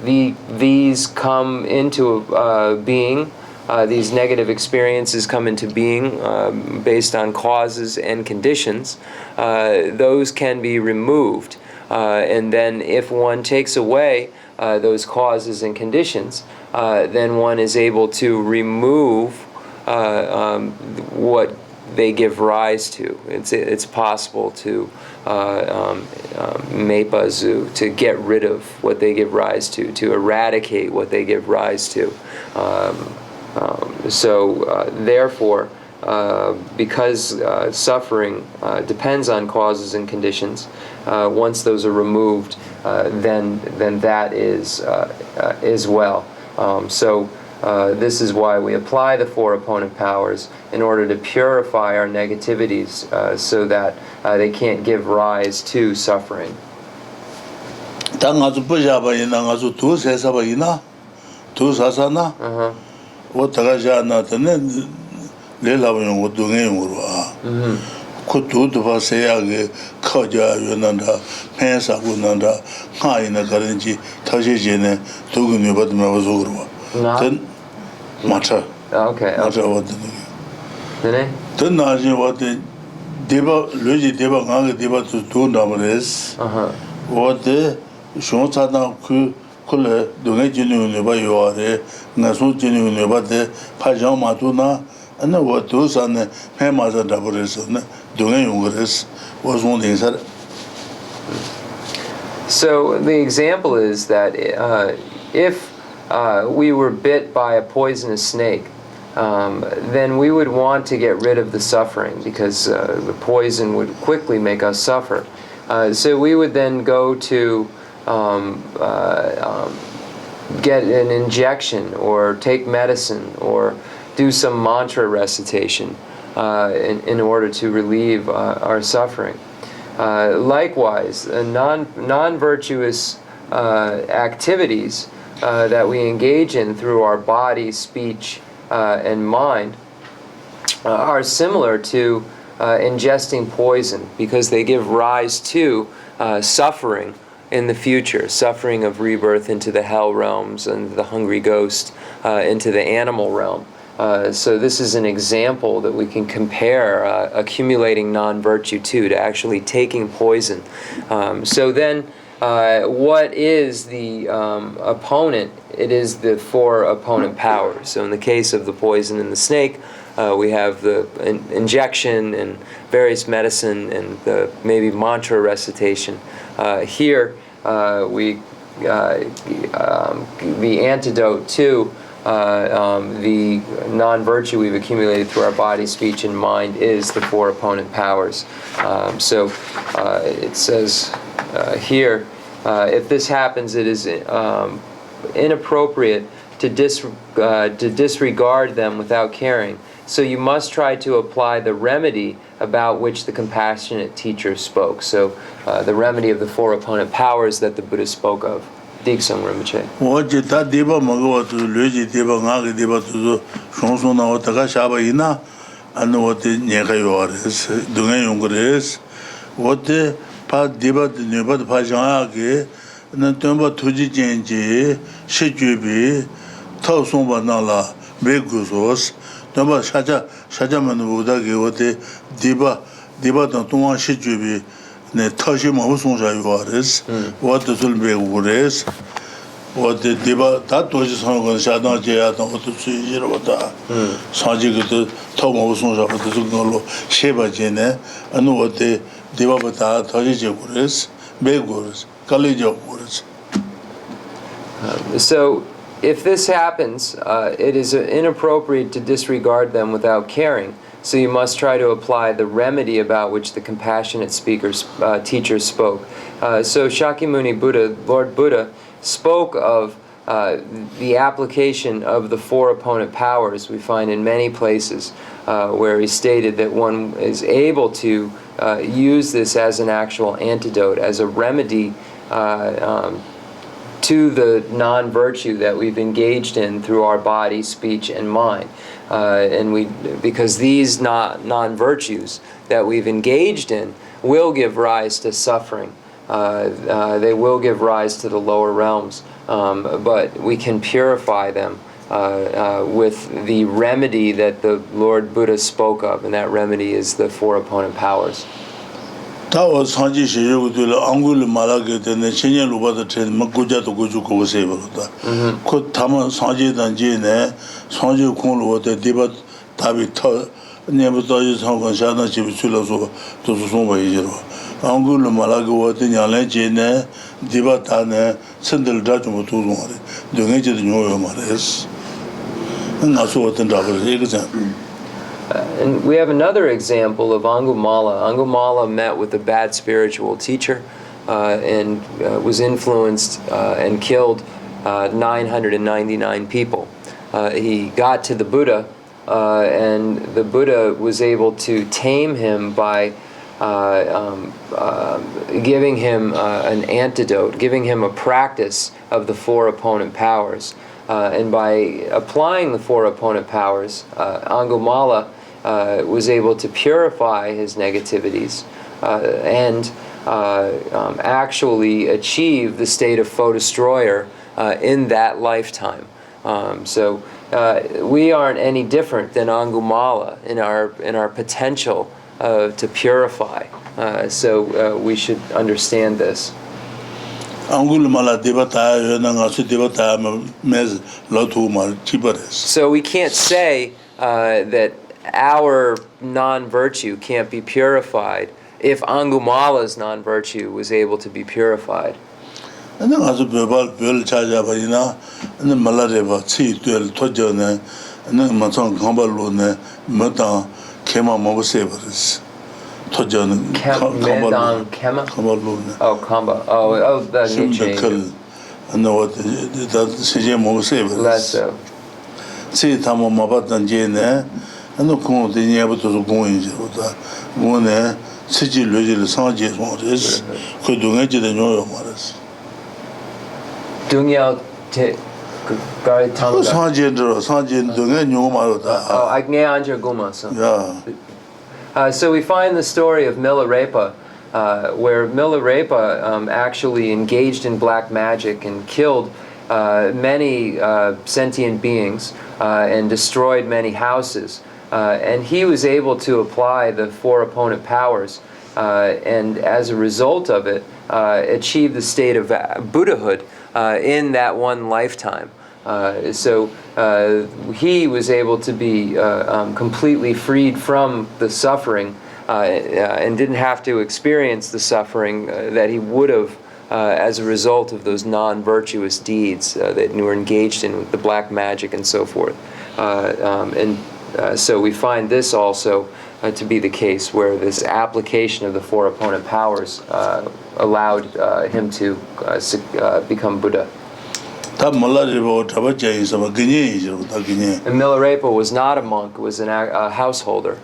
these come into being, these negative experiences come into being based on causes and conditions, those can be removed. And then if one takes away those causes and conditions, then one is able to remove what they give rise to. It's possible to mepazu, to get rid of what they give rise to eradicate what they give rise to. Therefore, because suffering depends on causes and conditions, once those are removed, then that is well. This is why we apply the four opponent powers, in order to purify our negativities so that they can't give rise to suffering. Okay. Then what the deba logi deba nganga deba to do numbers. What the shonsa ku kule dunga jinu ne ba yore nasu jinu ne ba de pajama matuna and what those on the pemaza dabores dunga yungres was one thing. So the example is that if we were bit by a poisonous snake, then we would want to get rid of the suffering, because the poison would quickly make us suffer. So we would then go to get an injection or take medicine or do some mantra recitation in order to relieve our suffering. Likewise, non-virtuous activities that we engage in through our body, speech, and mind are similar to ingesting poison, because they give rise to suffering in the future, suffering of rebirth into the hell realms and the hungry ghost into the animal realm. So this is an example that we can compare accumulating non-virtue to actually taking poison. So then what is the opponent? It is the four opponent powers. So in the case of the poison in the snake, we have the injection and various medicine and the maybe mantra recitation. Here, the antidote to the non-virtue we've accumulated through our body, speech, and mind is the four opponent powers. So it says here, if this happens, it is inappropriate to disregard them without caring. So you must try to apply the remedy about which the compassionate teacher spoke. So the remedy of the four opponent powers that the Buddha spoke of. Diksung Rinpoche. Wajita deba magawa tu luji deba ngagi deba tu shonsong na wataka shaba ina anu wate nyeka yuwares dunga yungres wate pa deba nyoba pa janga ke na tumba tuji jenji shijubi tau songba na la begusos tumba shaja manu buda ke wate deba dan tunga shijubi ne tashi mahu songsha yuwares wate sul begures wate deba ta toji songwa shadan jeya dan wate suyijira wata sanji ke tau mahu songsha wate sugalo sheba jene anu wate deba bata tashi je gures begures kali je gures. So if this happens, it is inappropriate to disregard them without caring. So you must try to apply the remedy about which the compassionate teacher spoke. So Shakyamuni Buddha, Lord Buddha, spoke of the application of the four opponent powers we find in many places, where he stated that one is able to use this as an actual antidote, as a remedy to the non-virtue that we've engaged in through our body, speech, and mind. Because these non-virtues that we've engaged in will give rise to suffering. They will give rise to the lower realms. But we can purify them with the remedy that the Lord Buddha spoke of, and that remedy is the four opponent powers. Tawa sanji shiru gudula angul malage tene chenye lubada tene maguja to guju ko se boluda ko tama sanji danje ne sanji kon lubada deba tabi ta ne buta yi sanga shana chi chula so to so ba yiro angul malage wote nyale je ne deba ta ne sendel da ju to zo re de nge je de nyo ma res na so wote da ba example. And we have another example of Angumala. Angumala met with a bad spiritual teacher and was influenced and killed 999 people. He got to the Buddha, and the Buddha was able to tame him by giving him an antidote, giving him a practice of the four opponent powers. And by applying the four opponent powers, Angumala was able to purify his negativities and actually achieve the state of foe destroyer in that lifetime. So we aren't any different than Angumala in our potential to purify. So we should understand this. So we can't say that our non-virtue can't be purified if Angumala's non-virtue was able to be purified. Oh, Kamba. Oh, the new change. Less so. Dungyao te gari tanga. Oh, Agne Anja Guma. So we find the story of Milarepa, where Milarepa actually engaged in black magic and killed many sentient beings and destroyed many houses. And he was able to apply the four opponent powers, and as a result of it, achieve the state of Buddhahood in that one lifetime. So he was able to be completely freed from the suffering and didn't have to experience the suffering that he would have as a result of those non-virtuous deeds that were engaged in with the black magic and so forth. So we find this also to be the case, where this application of the four opponent powers allowed him to become Buddha. And Milarepa was not a monk, was a householder.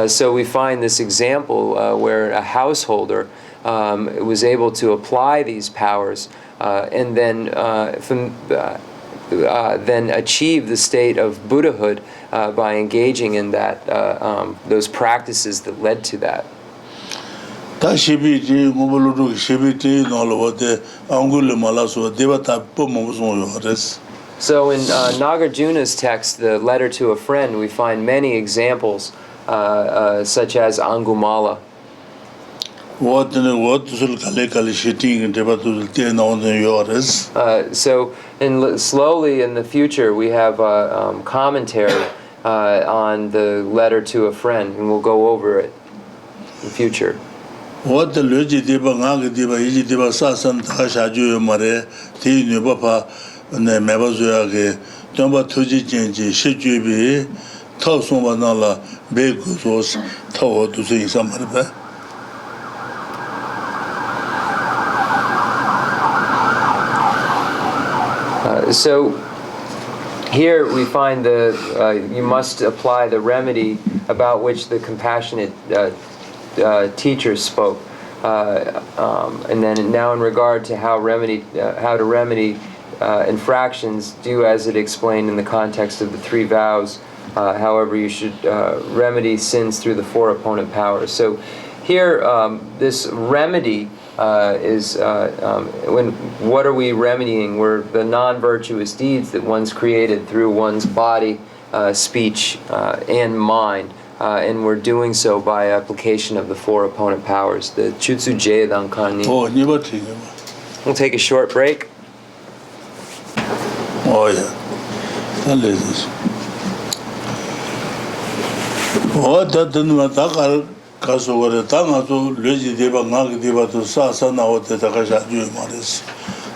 So we find this example where a householder was able to apply these powers and then achieve the state of Buddhahood by engaging in that those practices that led to that. So in Nagarjuna's text, the letter to a friend, we find many examples such as Angumala. So slowly in the future we have a commentary on the letter to a friend, and we'll go over it in the future. What the Luji Diba, Naga Diba, Iji Diba, Sasan, Takashaju, Mare, Ti Nubapa, and the Mabazuage, Tomba Tuji Genji, Shijubi, Tau Sumbanala, Begus, Tau to see somebody. So here we find you must apply the remedy about which the compassionate teachers spoke, and then now in regard to how to remedy infractions, do as it explained in the context of the three vows. However, you should remedy sins through the four opponent powers. So here, this remedy is what are we remedying? We're the non-virtuous deeds that one's created through one's body, speech, and mind. And we're doing so by application of the four opponent powers, the Chutsu Jedan Kani. We'll take a short break. Oh, yeah. That is. Oh, that didn't matter. Kasogore Tangato, Luji Deba, Nagi Deba to Sasana, what the Takashaju Maris.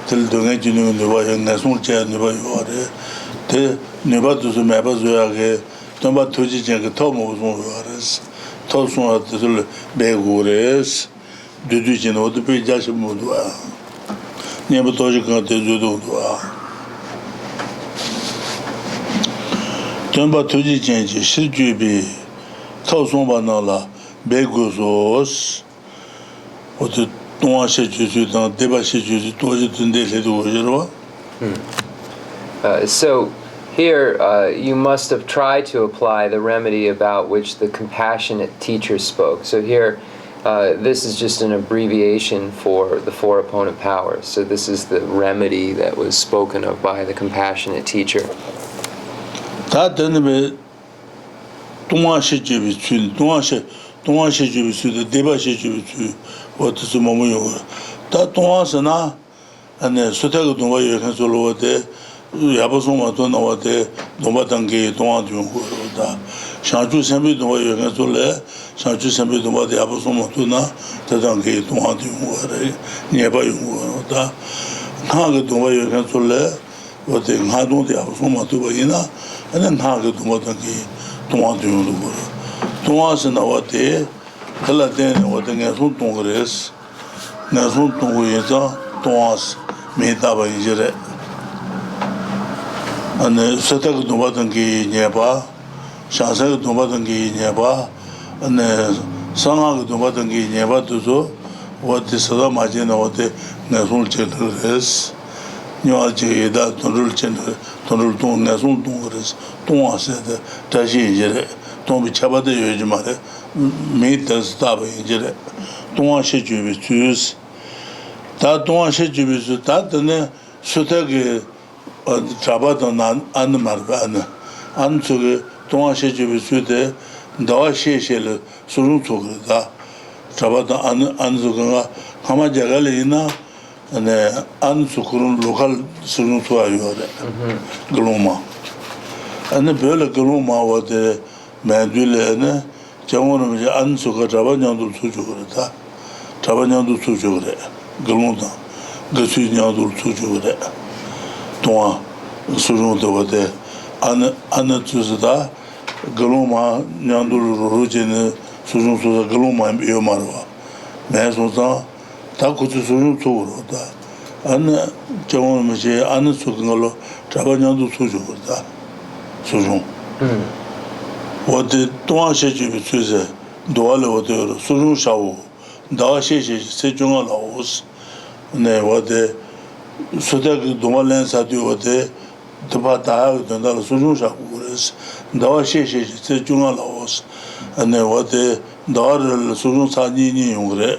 Till the Engine in the way, Nasun Chair, Neva Yore, the Nevada to Mabazuage. Tomba Tuji Jang Tomo was Tosun at the Begures, Dudujin or the Pijasha Mudua. Never Tojikan de Judua. Tomba Tuji Jang, Shijubi, Tosun Banala, Begusos, or the Toashu, Debashu, Tojitun de So here, you must have tried to apply the remedy about which the compassionate teacher spoke. So here, this is just an abbreviation for the four opponent powers. So this is the remedy that was spoken of by the compassionate teacher. Yabasoma to know what they Domatangi don't Shanju Sembi do what you can so let Shanju Sembi do what the Abasoma to na Tatangi don't nearby you. Target do what you can so let what they had on the Abasoma to Baina, and then target Domatangi don't do. Toas and our day, Taladen, what the Nasun Tongres, Nasun Tongueza, Toas, Metaba Injure. And Satak Dubatangi Neba, Shansak Dubatangi Neba, and Sangak Dubatangi Neba to so, what the Sada Majina, what the Nasul Chenrezig, Nuaji, that Tonul Ton, Nasul Tongres, Ton said, Taji Jere, Tom Chabade Yajmare, made the stab in Jere, Ton Shiju choose that Ton Shiju that, and Sutak. Trabadan and Marvan, and to the Tomashi Sude, Dawa Sheshel, Surutuga, Trabadan and Zuganga, Hamajagalina, and Ansukurun local Sunutua, Gloma. And the Bella Gloma was the Mandula, 정원은 이제 안수가 자반양도 수주그랬다. 자반양도 수주그래. 글론다. 그수ኛ도 수주그래. 동아 수중도 거대 안 주스다. 글로마 냥도로 로제는 수중소다 글로마 요마르와. 매소다 다 고추 수중 소로다. 안 정원은 이제 안 수근 걸로 자반양도 수주그랬다. 수중. 어디 동아시집이 주세 도알에 어디로 수중 샤오 다시시 세종을 나오스 네 어디 수대그 동알렌사디 어디 드바다 된다 수중 샤오 그래서 다시시 세종을 나오스 네 어디 다를 수중 사니니 용그래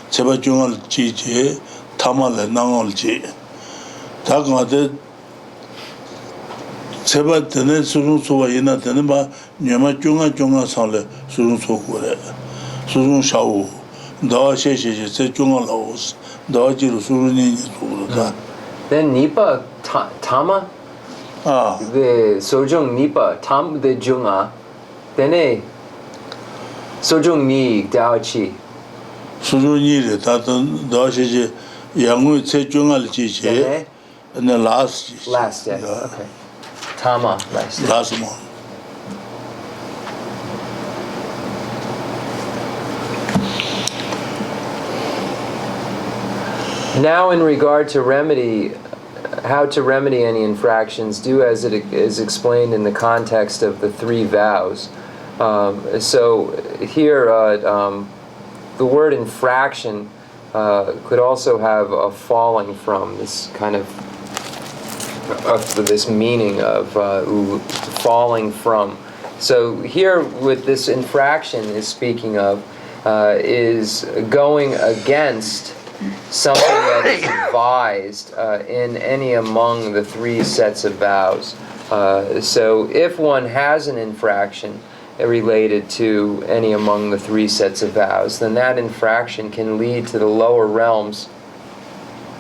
제발 중을 지지 타말에 나올지 다가데 제발 되는 수중소가 있나 되는 바 녀마 중앙 살래 수중소고래 수중 샤오 더 셰셰셰 세 중앙 라오스 더 지로 수중이 소로다 Then Nipa Tama, the Sojung Nipa Tam the Junga, then Sojung Ni Daochi. 수중이래 다든 더 셰셰 양의 세 중앙을 지지 and the last day. Okay. Tama, last day. last one. Now, in regard to remedy, how to remedy any infractions, do as it is explained in the context of the three vows. So here, the word infraction could also have a falling from, this kind of this meaning of falling from. So here, with this infraction is speaking of, is going against something that is advised in any among the three sets of vows. So if one has an infraction related to any among the three sets of vows, then that infraction can lead to the lower realms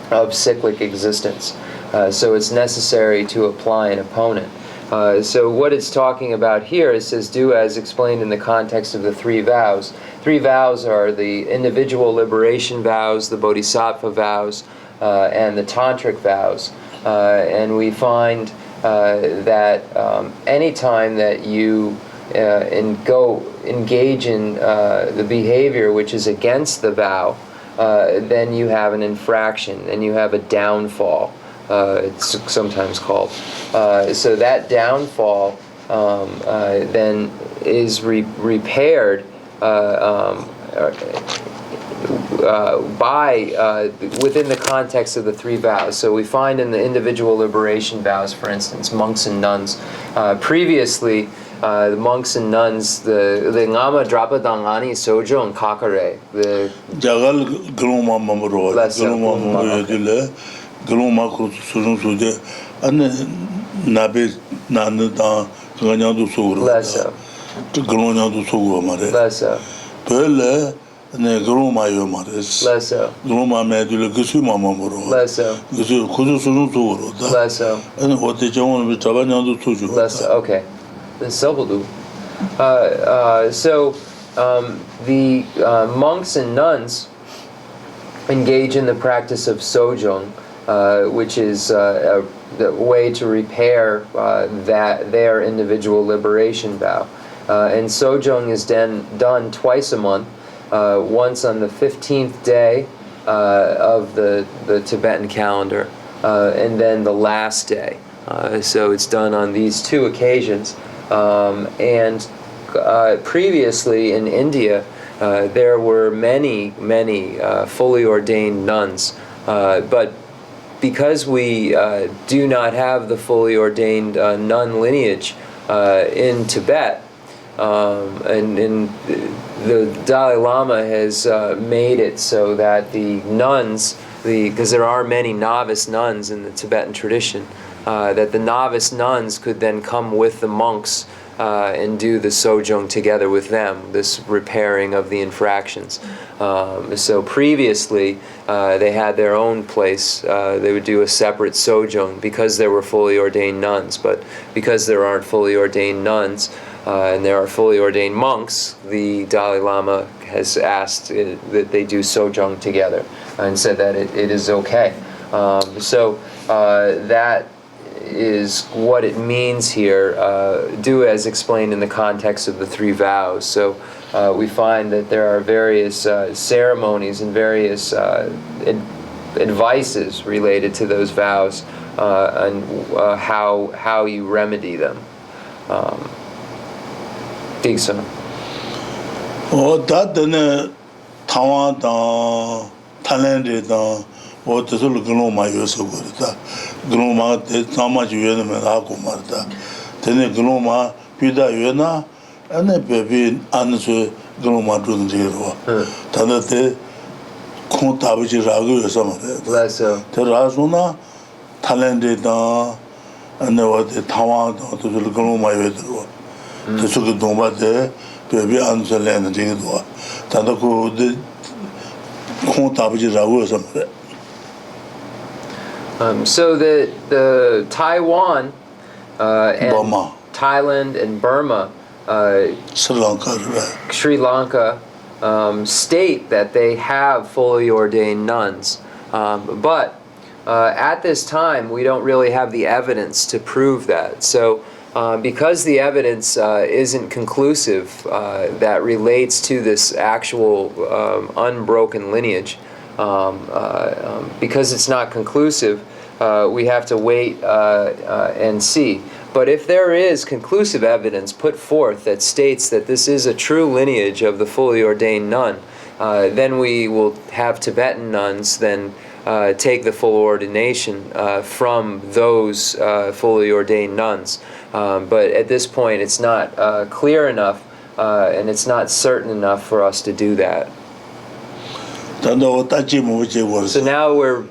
of cyclic existence. So it's necessary to apply an opponent. So what it's talking about here, it says, do as explained in the context of the three vows. Three vows are the individual liberation vows, the bodhisattva vows, and the tantric vows. And we find that any time that you engage in the behavior which is against the vow, then you have an infraction, and you have a downfall. It's sometimes called. So that downfall then is repaired by within the context of the three vows. So we find in the individual liberation vows, for instance, monks and nuns. Previously, the monks and nuns, the ngama drapa dangani sojo and kakare, the jagal gloma mamro gloma mamro gloma ko sujun suje an nabe nan da ganya du sugro lesa gloma du sugro mare lesa böyle ne gloma yo mare lesa gloma me du le gusu mamro lesa gusu kuzu sujun sugro da lesa an hote jawon bi tabanya du suju lesa. Okay, the Sobadu. So the monks and nuns engage in the practice of sojong, which is the way to repair their individual liberation vow. And sojong is then done twice a month, once on the 15th day of the Tibetan calendar, and then the last day. So it's done on these two occasions. And previously in India, there were many fully ordained nuns, but because we do not have the fully ordained nun lineage in Tibet, and the Dalai Lama has made it so that the nuns, because there are many novice nuns in the Tibetan tradition, that the novice nuns could then come with the monks and do the sojong together with them, this repairing of the infractions. So previously, they had their own place. They would do a separate sojong because there were fully ordained nuns. But because there aren't fully ordained nuns and there are fully ordained monks, the Dalai Lama has asked that they do sojong together and said that it is okay. So that is what it means here, do as explained in the context of the three vows. So we find that there are various ceremonies and various advices related to those vows and how you remedy them. Dixon. That then Taiwan Thailand or the Gloma Yoso Gloma, the Tama Yuena Akumarta. Then the Gloma, Pida Yuena, and the baby answer Gloma to the zero. Tanate Kontavichi Ragu or something. Less so. The Razuna, Thailand, and the Taiwan to the Gloma Yodo. The Sukadoma there, baby answer land and take it. Tanako, the Kontavichi Ragu or something. So the Taiwan and Burma. Thailand and Burma, Sri Lanka, state that they have fully ordained nuns. But at this time, we don't really have the evidence to prove that. So because the evidence isn't conclusive that relates to this actual unbroken lineage, because it's not conclusive, we have to wait and see. But if there is conclusive evidence put forth that states that this is a true lineage of the fully ordained nun, then we will have Tibetan nuns then take the full ordination from those fully ordained nuns. But at this point, it's not clear enough and it's not certain enough for us to do that. So now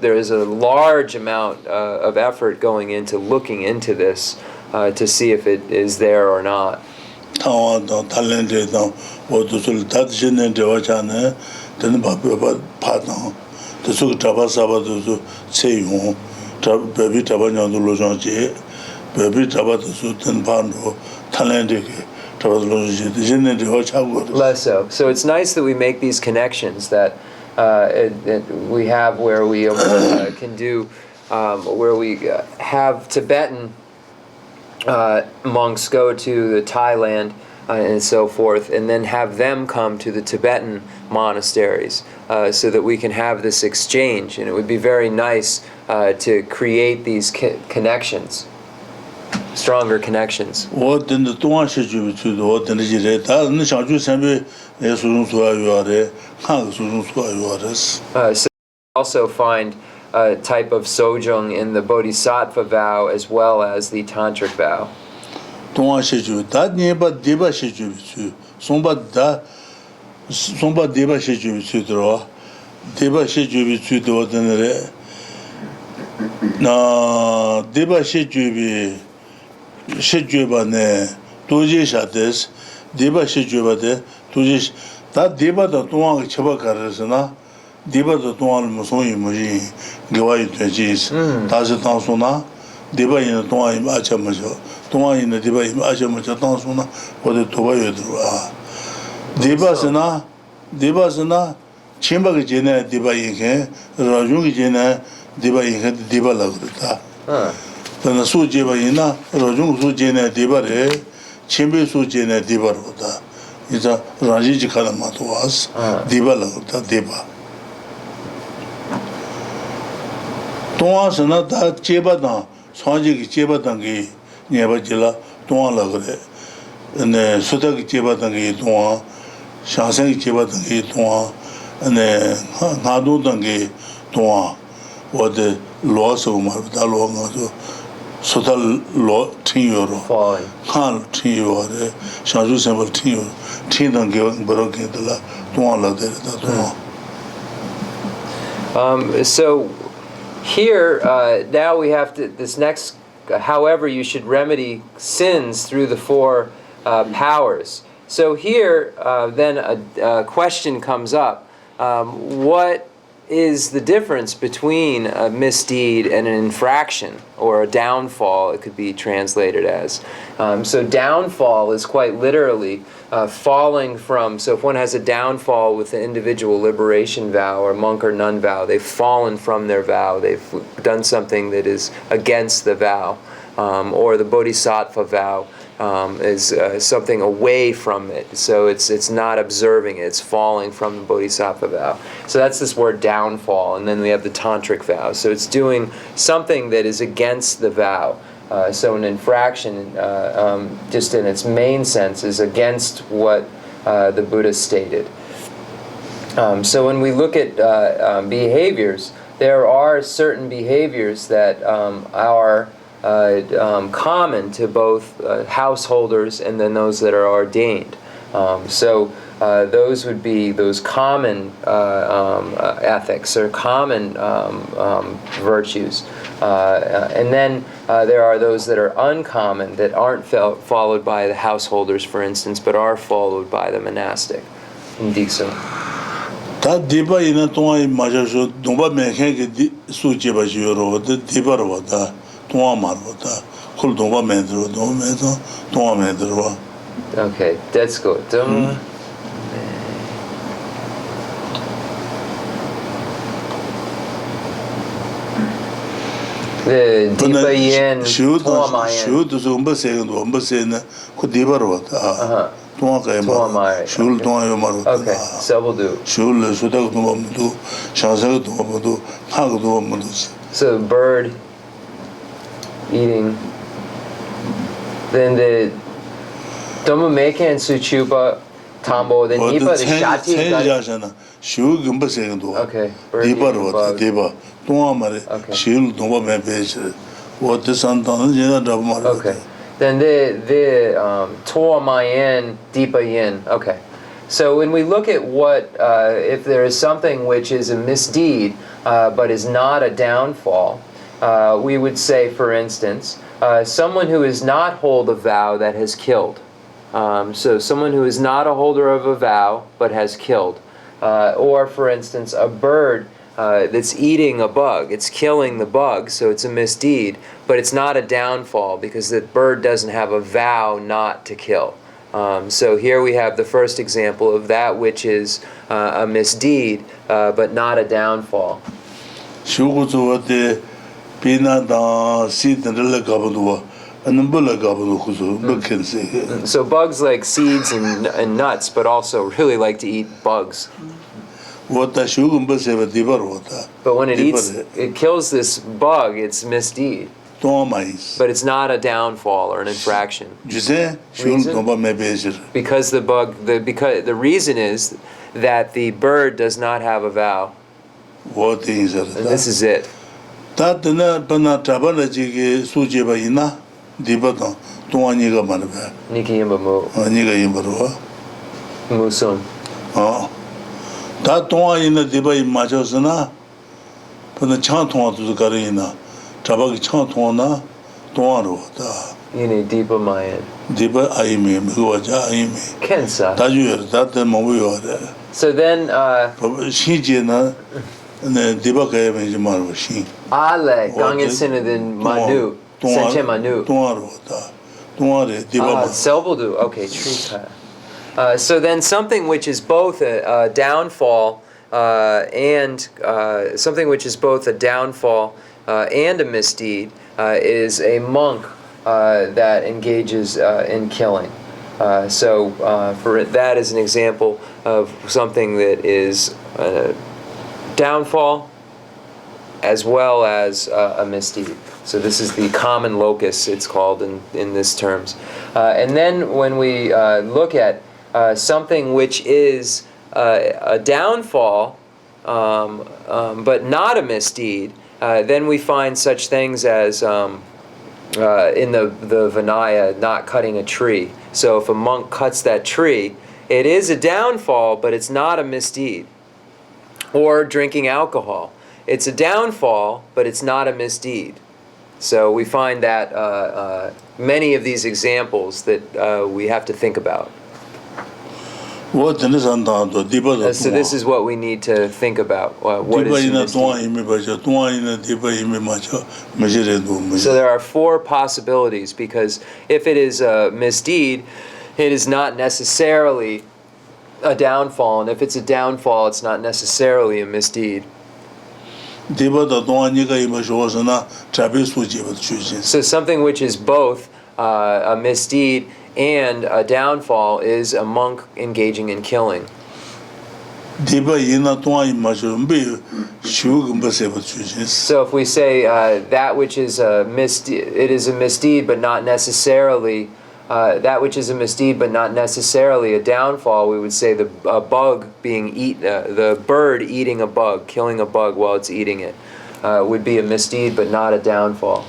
there is a large amount of effort going into looking into this to see if it is there or not. Less so. So it's nice that we make these connections that we have where we can do, where we have Tibetan monks go to the Thailand and so forth, and then have them come to the Tibetan monasteries so that we can have this exchange. And it would be very nice to create these connections, stronger connections. So also find a type of sojong in the Bodhisattva vow as well as the Tantric vow. Diba the Tuan Musoni Muji, Gawai Twajis, Tazi Tansuna, Diba in the Tuan Achamajo, Tuan in the Diba Achamaja Tansuna, or the Tobayo. Diba Sana, Chimba Jena, Diba Inke, Rajungi Jena, Diba Inke, Diba Lagrita. Then the Sujiba Ina, Rajung Sujena, Diba, Chimbe Sujena, Diba Rota. It's a Rajiji Kalamatuas, Diba Lagrita, Diba. Tuan sana da cheba da sanji ki cheba dangi nyeba jila tuan lagre ne suda ki cheba dangi tuan shansen ki cheba dangi tuan ne ngadu dangi tuan wode lo so mar da lo ngado suda lo tin yoro kan tin yoro shanju sembol tin yoro tin dangi baro ke dala tuan lagre da tuan. So here, now we have to, this next however you should remedy sins through the four powers. So here, then a question comes up. What is the difference between a misdeed and an infraction, or a downfall, it could be translated as. So downfall is quite literally falling from, so if one has a downfall with the individual liberation vow or monk or nun vow, they've fallen from their vow, they've done something that is against the vow, or the bodhisattva vow. Is something away from it. So it's not observing it, it's falling from the bodhisattva vow. So that's this word downfall. And then we have the tantric vow. So it's doing something that is against the vow. So an infraction, just in its main sense, is against what the Buddha stated. So when we look at behaviors, there are certain behaviors that are common to both householders and then those that are ordained. So those would be those common ethics or common virtues. And then there are those that are uncommon, that aren't followed by the householders, for instance, but are followed by the monastic. Indikso. 다 디바 이나 동아이 맞아서 동바 메케게 수지바 지요로 디바로 다 동아 말보다 콜 동바 메드로 동메서 동아 메드로. Okay, that's good. The Dipa Yin Tuamayan. 슈도 좀바 세고 엄바 세나 그 디바로 다. 동아가에 말. 슈를 동아요 말로. Okay, so we'll do. 슈를 수다고 동아도 샤사고 동아도 파고 동아도. So bird eating. Then the Dhamma Meka and Suchupa Tambo, then Nipa the Shati. 슈 금바 세고. Okay, bird eating bug. 디바 동아 말에 슈를 동아 메베스. what santan jena dab mar. Okay. Then the Toa Mayan, Deepa Yin. Okay. So when we look at what, if there is something which is a misdeed, but is not a downfall, we would say, for instance, someone who is not hold a vow that has killed. So someone who is not a holder of a vow, but has killed. Or, for instance, a bird that's eating a bug. It's killing the bug, so it's a misdeed, but it's not a downfall because the bird doesn't have a vow not to kill. So here we have the first example of that which is a misdeed, but not a downfall. So bugs like seeds and nuts, but also really like to eat bugs. But when it kills this bug, it's misdeed. But it's not a downfall or an infraction. Reason? Because the reason is that the bird does not have a vow. And this is it. Nikiyimba Musum. 다 동아이나 디바이 맞아서나 근데 창 통화도 가리나 자박이 창 통화나 동아로 다 이네 디바 마연 디바 아이미 그거자 아이미 캔사 다주여 다들 뭐요 So then 시제나 네 디바 가야면 좀 말고 시 알레 강인스는 마누 센체 마누 동아로 다 동아래 디바 셀보도 okay tree. So then something which is both a downfall and something which is both a downfall and a misdeed is a monk that engages in killing. So for that is an example of something that is a downfall as well as a misdeed. So this is the common locus, it's called in this terms. And then when we look at something which is a downfall, but not a misdeed, then we find such things as in the Vinaya, not cutting a tree. So if a monk cuts that tree, it is a downfall, but it's not a misdeed. Or drinking alcohol. It's a downfall, but it's not a misdeed. So we find that many of these examples that we have to think about. So this is what we need to think about. What is a misdeed? So there are four possibilities, because if it is a misdeed, it is not necessarily a downfall, and if it's a downfall, it's not necessarily a misdeed. So something which is both a misdeed and a downfall is a monk engaging in killing. So if we say that which is a misdeed, it is a misdeed, but not necessarily that which is a misdeed, but not necessarily a downfall, we would say the bug being the bird eating a bug, killing a bug while it's eating it, would be a misdeed, but not a downfall.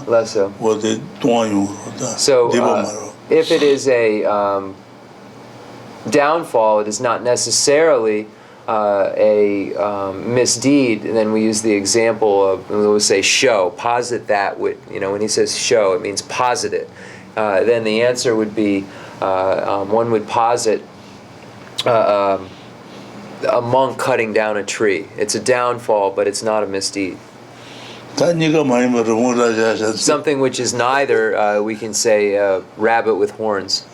Less so. So if it is a downfall, it is not necessarily a misdeed, and then we use the example of, we'll say show, posit that, when he says show, it means posit it. Then the answer would be, one would posit a monk cutting down a tree. It's a downfall, but it's not a misdeed. Something which is neither, we can say, a rabbit with horns.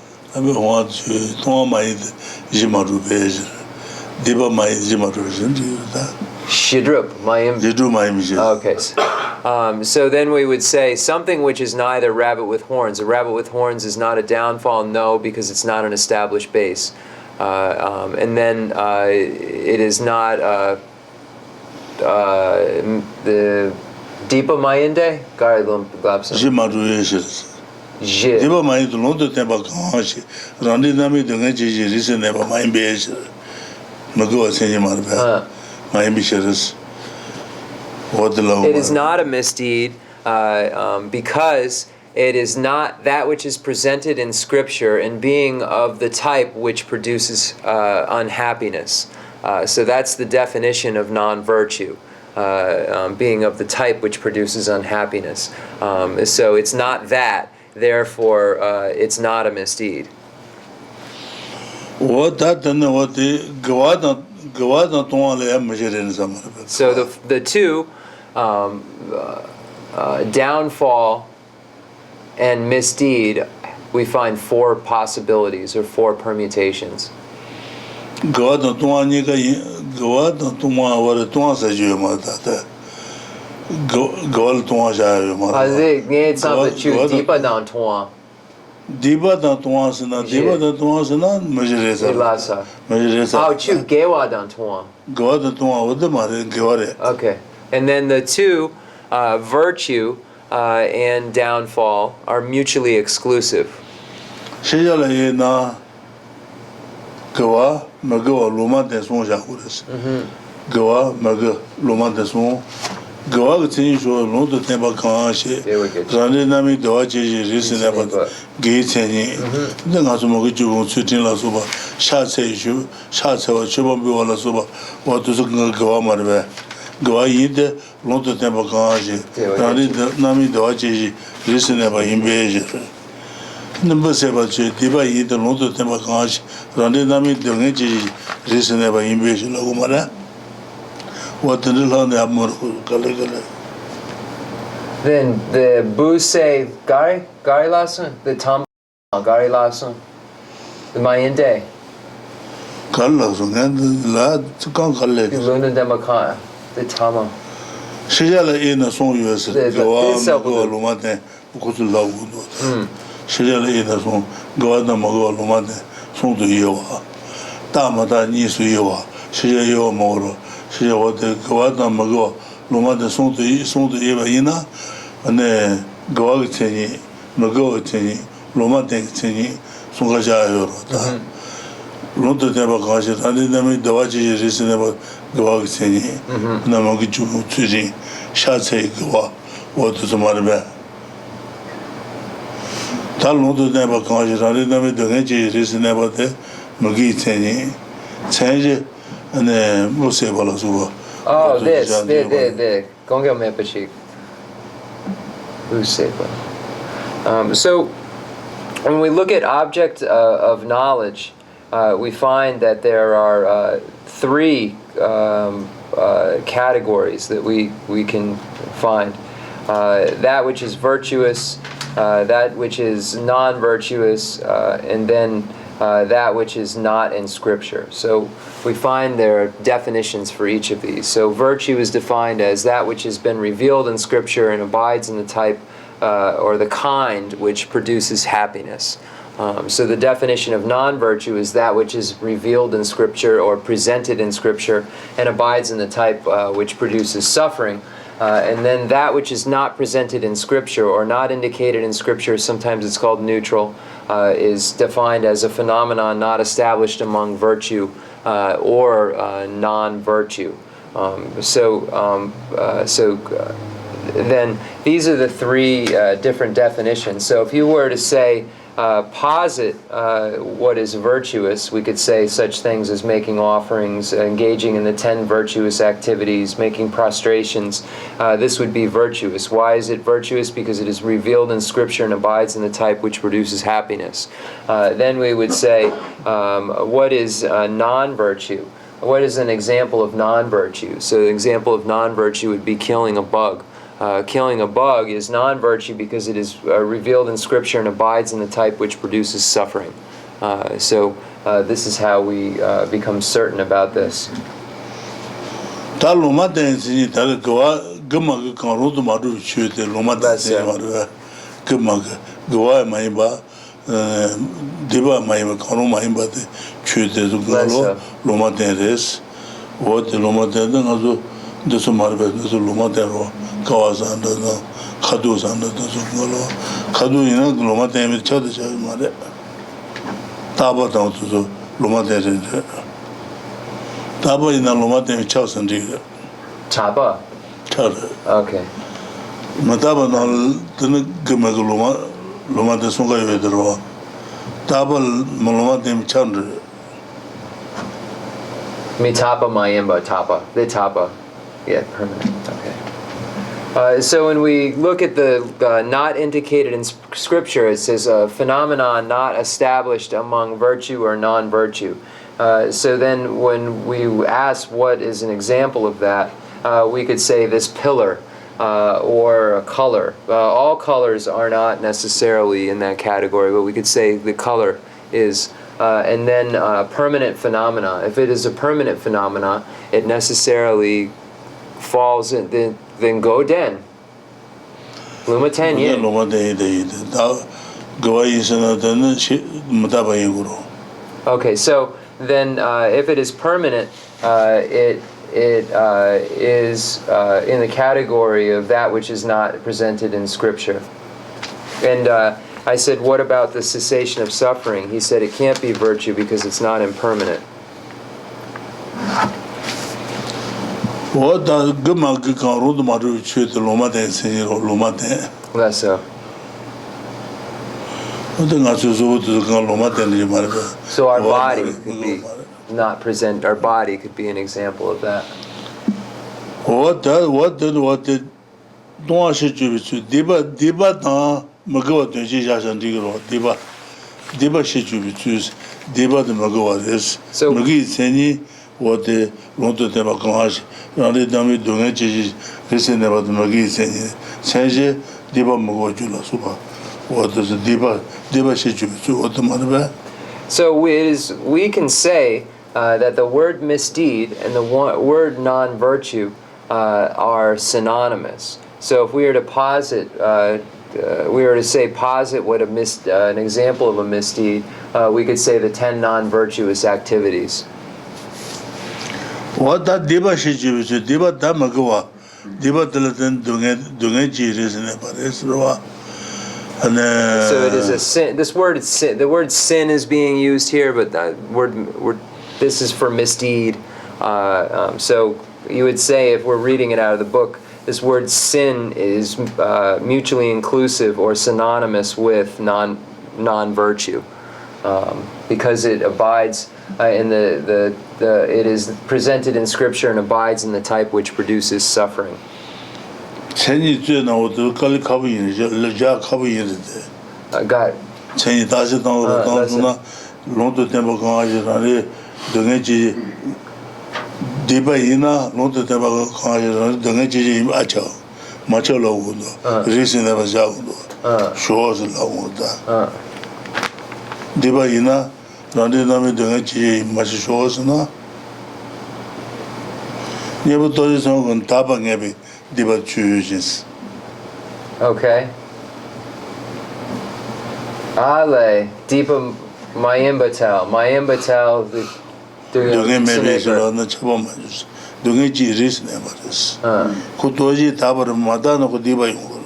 Shidrup mayim. Okay. So then we would say something which is neither rabbit with horns. A rabbit with horns is not a downfall, no, because it's not an established base. And then it is not the Deepa Mayinde? Gari Glapson. Diba mai to londo temba kanshi randi nami dunga ji rise ne ba mai be mago senye marba mai bisheres. It is not a misdeed because it is not that which is presented in Scripture and being of the type which produces unhappiness. So that's the definition of non-virtue, being of the type which produces unhappiness. So it's not that, therefore it's not a misdeed. So the two, downfall and misdeed, we find four possibilities or four permutations. Okay, and then the two, virtue and downfall, are mutually exclusive. Number seven, Tiba eat the Londo Temakash, Randinami, the Renji, reasonable invasion Lagumara. What the little the Amor Caligula. Then the Boo say Gary Lawson, the Tom Gary Lawson, the Mayinde. Carlos and the lad to come collect. Luna Demakaya, the Tama. Shijala in a song US, go Lumate, go to Lago. Shijala in a song, go out the Mago Lumate, song to Yoa. Tamata Nisu Yoa, Shija Yoa Moro, Shija what the Goata Mago, Lumate song to Eva Ina, and then go out Teni, Mago Teni, Lumate Teni, Songaja Yoro. Londo Temakashi, and then the Dawaji reasonable Goa Teni, Namagichu Tuji, Shatsei Goa, what to the Marbe. Talondo Temakashi, and then the Genji reasonable Magi Teni, change and then Mose Balasuba, Oh, this, the Gongyo Mepachi. So, when we look at object of knowledge, we find that there are three categories that we can find. That which is virtuous, that which is non-virtuous, and then that which is not in Scripture. So we find there are definitions for each of these. So virtue is defined as that which has been revealed in Scripture and abides in the type or the kind which produces happiness. So the definition of non-virtue is that which is revealed in Scripture or presented in Scripture and abides in the type which produces suffering. And then that which is not presented in Scripture or not indicated in Scripture, sometimes it's called neutral, is defined as a phenomenon not established among virtue or non-virtue. Then these are the three different definitions. So if you were to say, posit what is virtuous, we could say such things as making offerings, engaging in the 10 virtuous activities, making prostrations. This would be virtuous. Why is it virtuous? Because it is revealed in Scripture and abides in the type which produces happiness. Then we would say, what is non-virtue? What is an example of non-virtue? So the example of non-virtue would be killing a bug. Killing a bug is non-virtue because it is revealed in Scripture and abides in the type which produces suffering. So this is how we become certain about this. Kawasanda, Kadu Sanda, Kadu in a Loma Dam Church, Taba down to Loma Dam. Taba in a Loma Dam Church and Digger. Taba? Okay. Mataba didn't give me Loma de Sunga Vedro. Taba Maloma Dam Chandra. Me Tapa Mayimba, Tapa. The Tapa. Yeah, permanent. Okay. So when we look at the not indicated in Scripture, it says a phenomenon not established among virtue or non-virtue. So then when we ask what is an example of that, we could say this pillar or a color. All colors are not necessarily in that category, but we could say the color is. And then permanent phenomena. If it is a permanent phenomena, it necessarily falls in then go den. Luma ten yin. Okay, so then if it is permanent, it is in the category of that which is not presented in Scripture. And I said, what about the cessation of suffering? He said it can't be virtue because it's not impermanent. Less so. So our body could be not present. Our body could be an example of that. So we can say that the word misdeed and the word non-virtue are synonymous. So if we were to posit, posit what an example of a misdeed, we could say the 10 non-virtuous activities. What that Deba Shijivichu, Deba Damagawa, Deba Telatan Dungaji is in a Paresroa. So it is a sin. This word is sin. The word sin is being used here, but that this is for misdeed. So you would say, if we're reading it out of the book, this word sin is mutually inclusive or synonymous with non-virtue, because it abides in the it is presented in scripture and abides in the type which produces suffering. Chenji zui na wotu kali kabu yin, leja kabu yin de. God. Chenji dasi tang na longto tempo kang aji rani dunga ji diba yin na longto tempo kang aji rani dunga ji yin acha macha la wundo risi na ba ja wundo shuwa si la wundo diba yin na rani nami dunga ji yin macha shuwa si na nyebu toji sanga kun taba ngebi diba chuyu jins. Okay. Ale, Deepa Mayimbatel. Mayimbatel, dunga mebe shiro na chaba ma jus. Dunga ji ris ne ma ris. Ku toji tabar mada na ku diba yungur.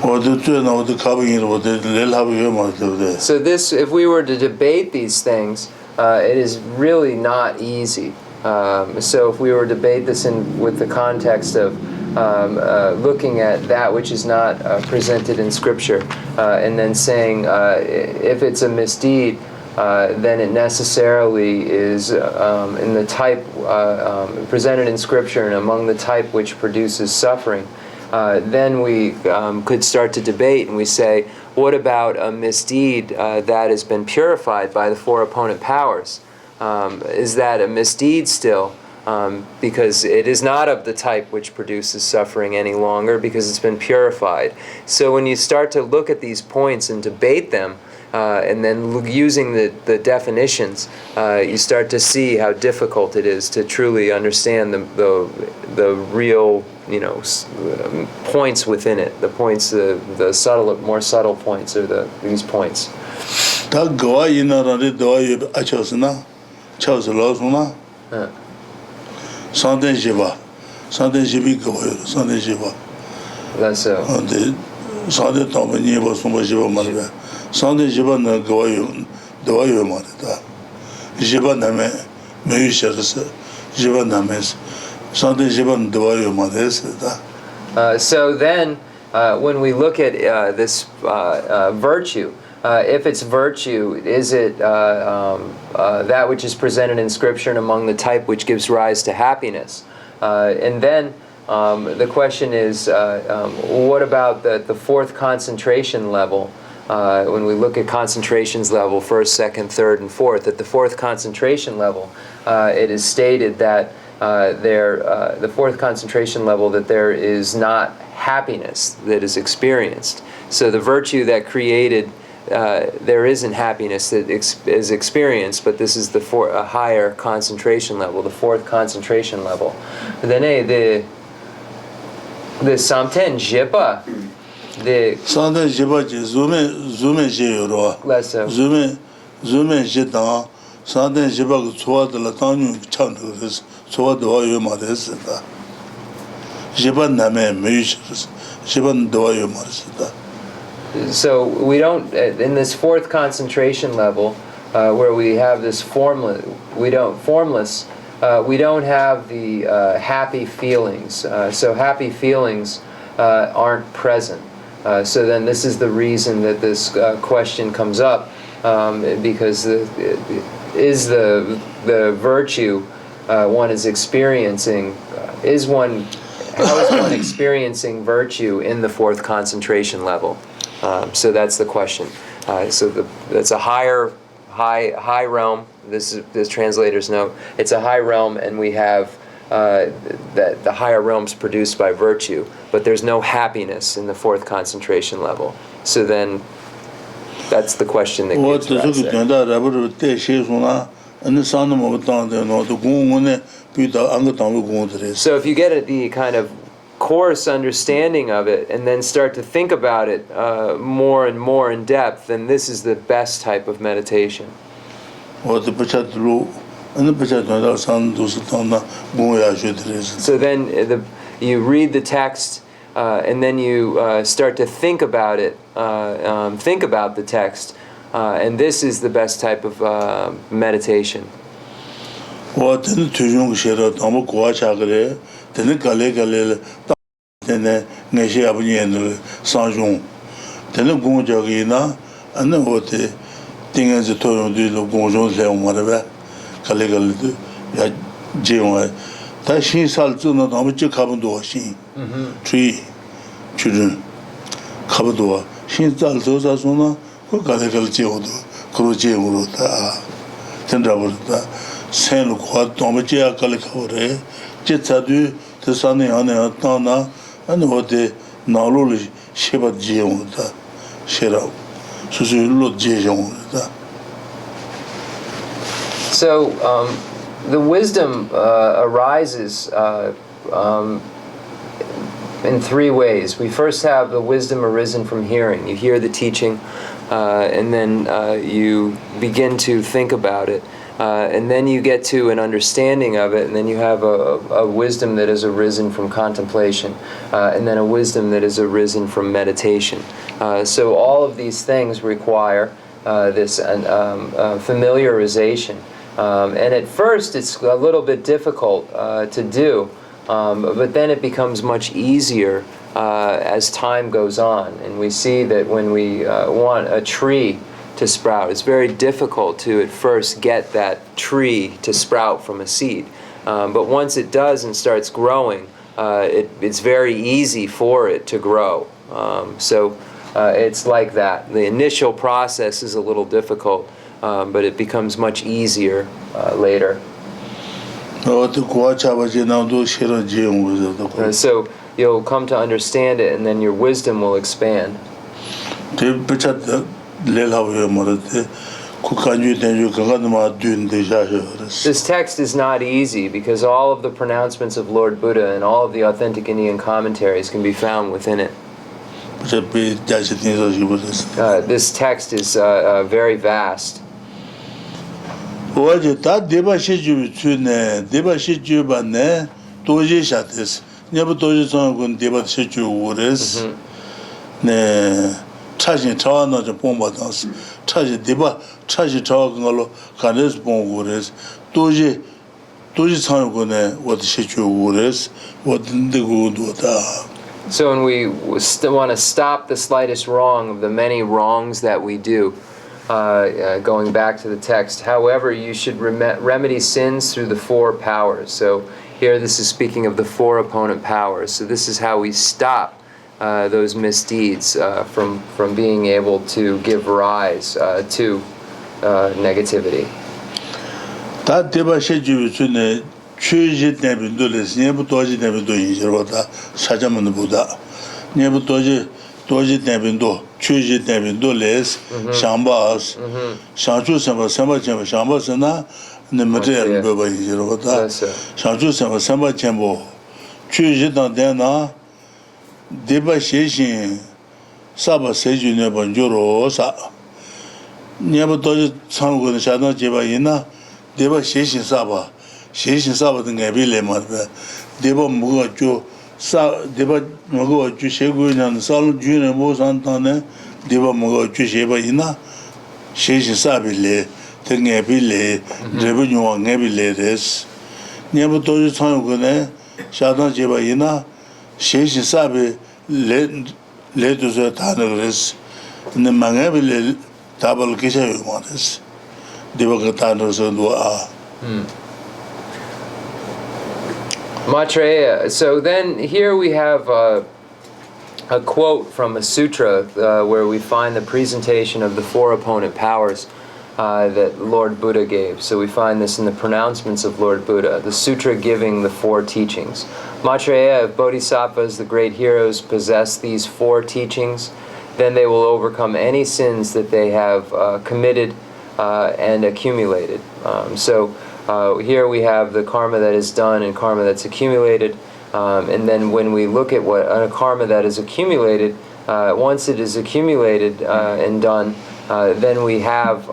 Odu chuyu na odu kabi yin odu lel habi yu ma odu. So this, if we were to debate these things, it is really not easy. So if we were to debate this with the context of looking at that which is not presented in Scripture, and then saying if it's a misdeed, then it necessarily is in the type presented in Scripture and among the type which produces suffering, then we could start to debate and we say, what about a misdeed that has been purified by the four opponent powers? Is that a misdeed still? Because it is not of the type which produces suffering any longer because it's been purified. So when you start to look at these points and debate them, and then using the definitions, you start to see how difficult it is to truly understand the real, points within it. The points, the subtle, more subtle points are these points. Santen jiba jibi gawayo, santen jiba. That's so. Santen tamba niba sumba jiba marbe. Santen jiba na gawayo marita. Jiba name meyu sharasa. Jiba name santen jiba gawayo marita. So then, when we look at this virtue, if it's virtue, is it that which is presented in Scripture and among the type which gives rise to happiness? And then the question is, what about the fourth concentration level? When we look at concentrations level, first, second, third, and fourth, at the fourth concentration level, it is stated that the fourth concentration level, that there is not happiness that is experienced. So the virtue that created there isn't happiness that is experienced, but this is a higher concentration level, the fourth concentration level. Then the samten jipa, the samten jipa ji zume ji yoro. Less so. Zume ji da samten jipa ku chwa de la tanyu chang de res chwa de wa yo ma de se da. Jipa na me jipa de wa yo ma se da. So we don't, in this fourth concentration level, where we have this formless, we don't have the happy feelings. So happy feelings aren't present. So then this is the reason that this question comes up, because is the virtue one is experiencing, how is one experiencing virtue in the fourth concentration level? So that's the question. That's a high realm. This is the translator's note. It's a high realm, and we have that the higher realms produced by virtue, but there's no happiness in the fourth concentration level. So then, that's the question that gets asked there. So if you get the kind of coarse understanding of it and then start to think about it more and more in depth, then this is the best type of meditation. So then you read the text and then you start to think about it, think about the text, and this is the best type of meditation. Tene kale tene ngeshe abunye sanjung tene gonja gina ane hote 띵에서 토용도 공존 세운 말에 갈래갈도 야 제용아 다시 살주는 너무 쭉 가본도 신 트리 줄은 가본도 신살 조사소나 그 갈래갈 제오도 그로 제오로다 된다버다 생과 너무 제야 갈래가버래 제자도 대산에 안에 왔다나 아니 어디 나로를 쉐바 제오다 쉐라 수수로 제용다. So the wisdom arises in three ways. We first have the wisdom arisen from hearing. You hear the teaching, and then you begin to think about it, and then you get to an understanding of it, and then you have a wisdom that has arisen from contemplation, and then a wisdom that has arisen from meditation. So all of these things require this familiarization. And at first it's a little bit difficult to do, but then it becomes much easier as time goes on. And we see that when we want a tree to sprout, it's very difficult to at first get that tree to sprout from a seed. But once it does and starts growing, it's very easy for it to grow. So it's like that. The initial process is a little difficult, but it becomes much easier later. So you'll come to understand it, and then your wisdom will expand. This text is not easy because all of the pronouncements of Lord Buddha and all of the authentic Indian commentaries can be found within it. This text is very vast. So when we want to stop the slightest wrong of the many wrongs that we do, going back to the text, however, you should remedy sins through the four powers. So here this is speaking of the four opponent powers. So this is how we stop those misdeeds from being able to give rise to negativity. 취지 대비도les 내부 도지 대비도 인지로다 사자문의 보다 내부 도지 대비도 취지 대비도les 샴바스 샤주 선바 샴바스나 네마테르 버바 인지로다 샤주 선바 쳔보 취지 당대나 대바시신 사바 세주네 번조로사 내부 도지 참고는 샤도 제바이나 대바시신 사바 신신 사바든 개빌레 말베 데바 뭐가 사 데바 뭐가 주 세고는 살 주네 모산타네 데바 뭐가 주 세바이나 신신 사빌레 등개빌레 레베뉴와 개빌레레스 네부터 참고네 샤단 제바이나 신신 사비 레도서 타너레스 네 망에빌레 다블 기셔요 말레스 데바가 타너서 도아 Maitreya. So then here we have a quote from a sutra where we find the presentation of the four opponent powers that Lord Buddha gave. So we find this in the pronouncements of Lord Buddha, the sutra giving the four teachings. Maitreya, if bodhisattvas, the great heroes, possess these four teachings, then they will overcome any sins that they have committed and accumulated. Here we have the karma that is done and karma that's accumulated, and then when we look at what a karma that is accumulated, once it is accumulated and done, then we have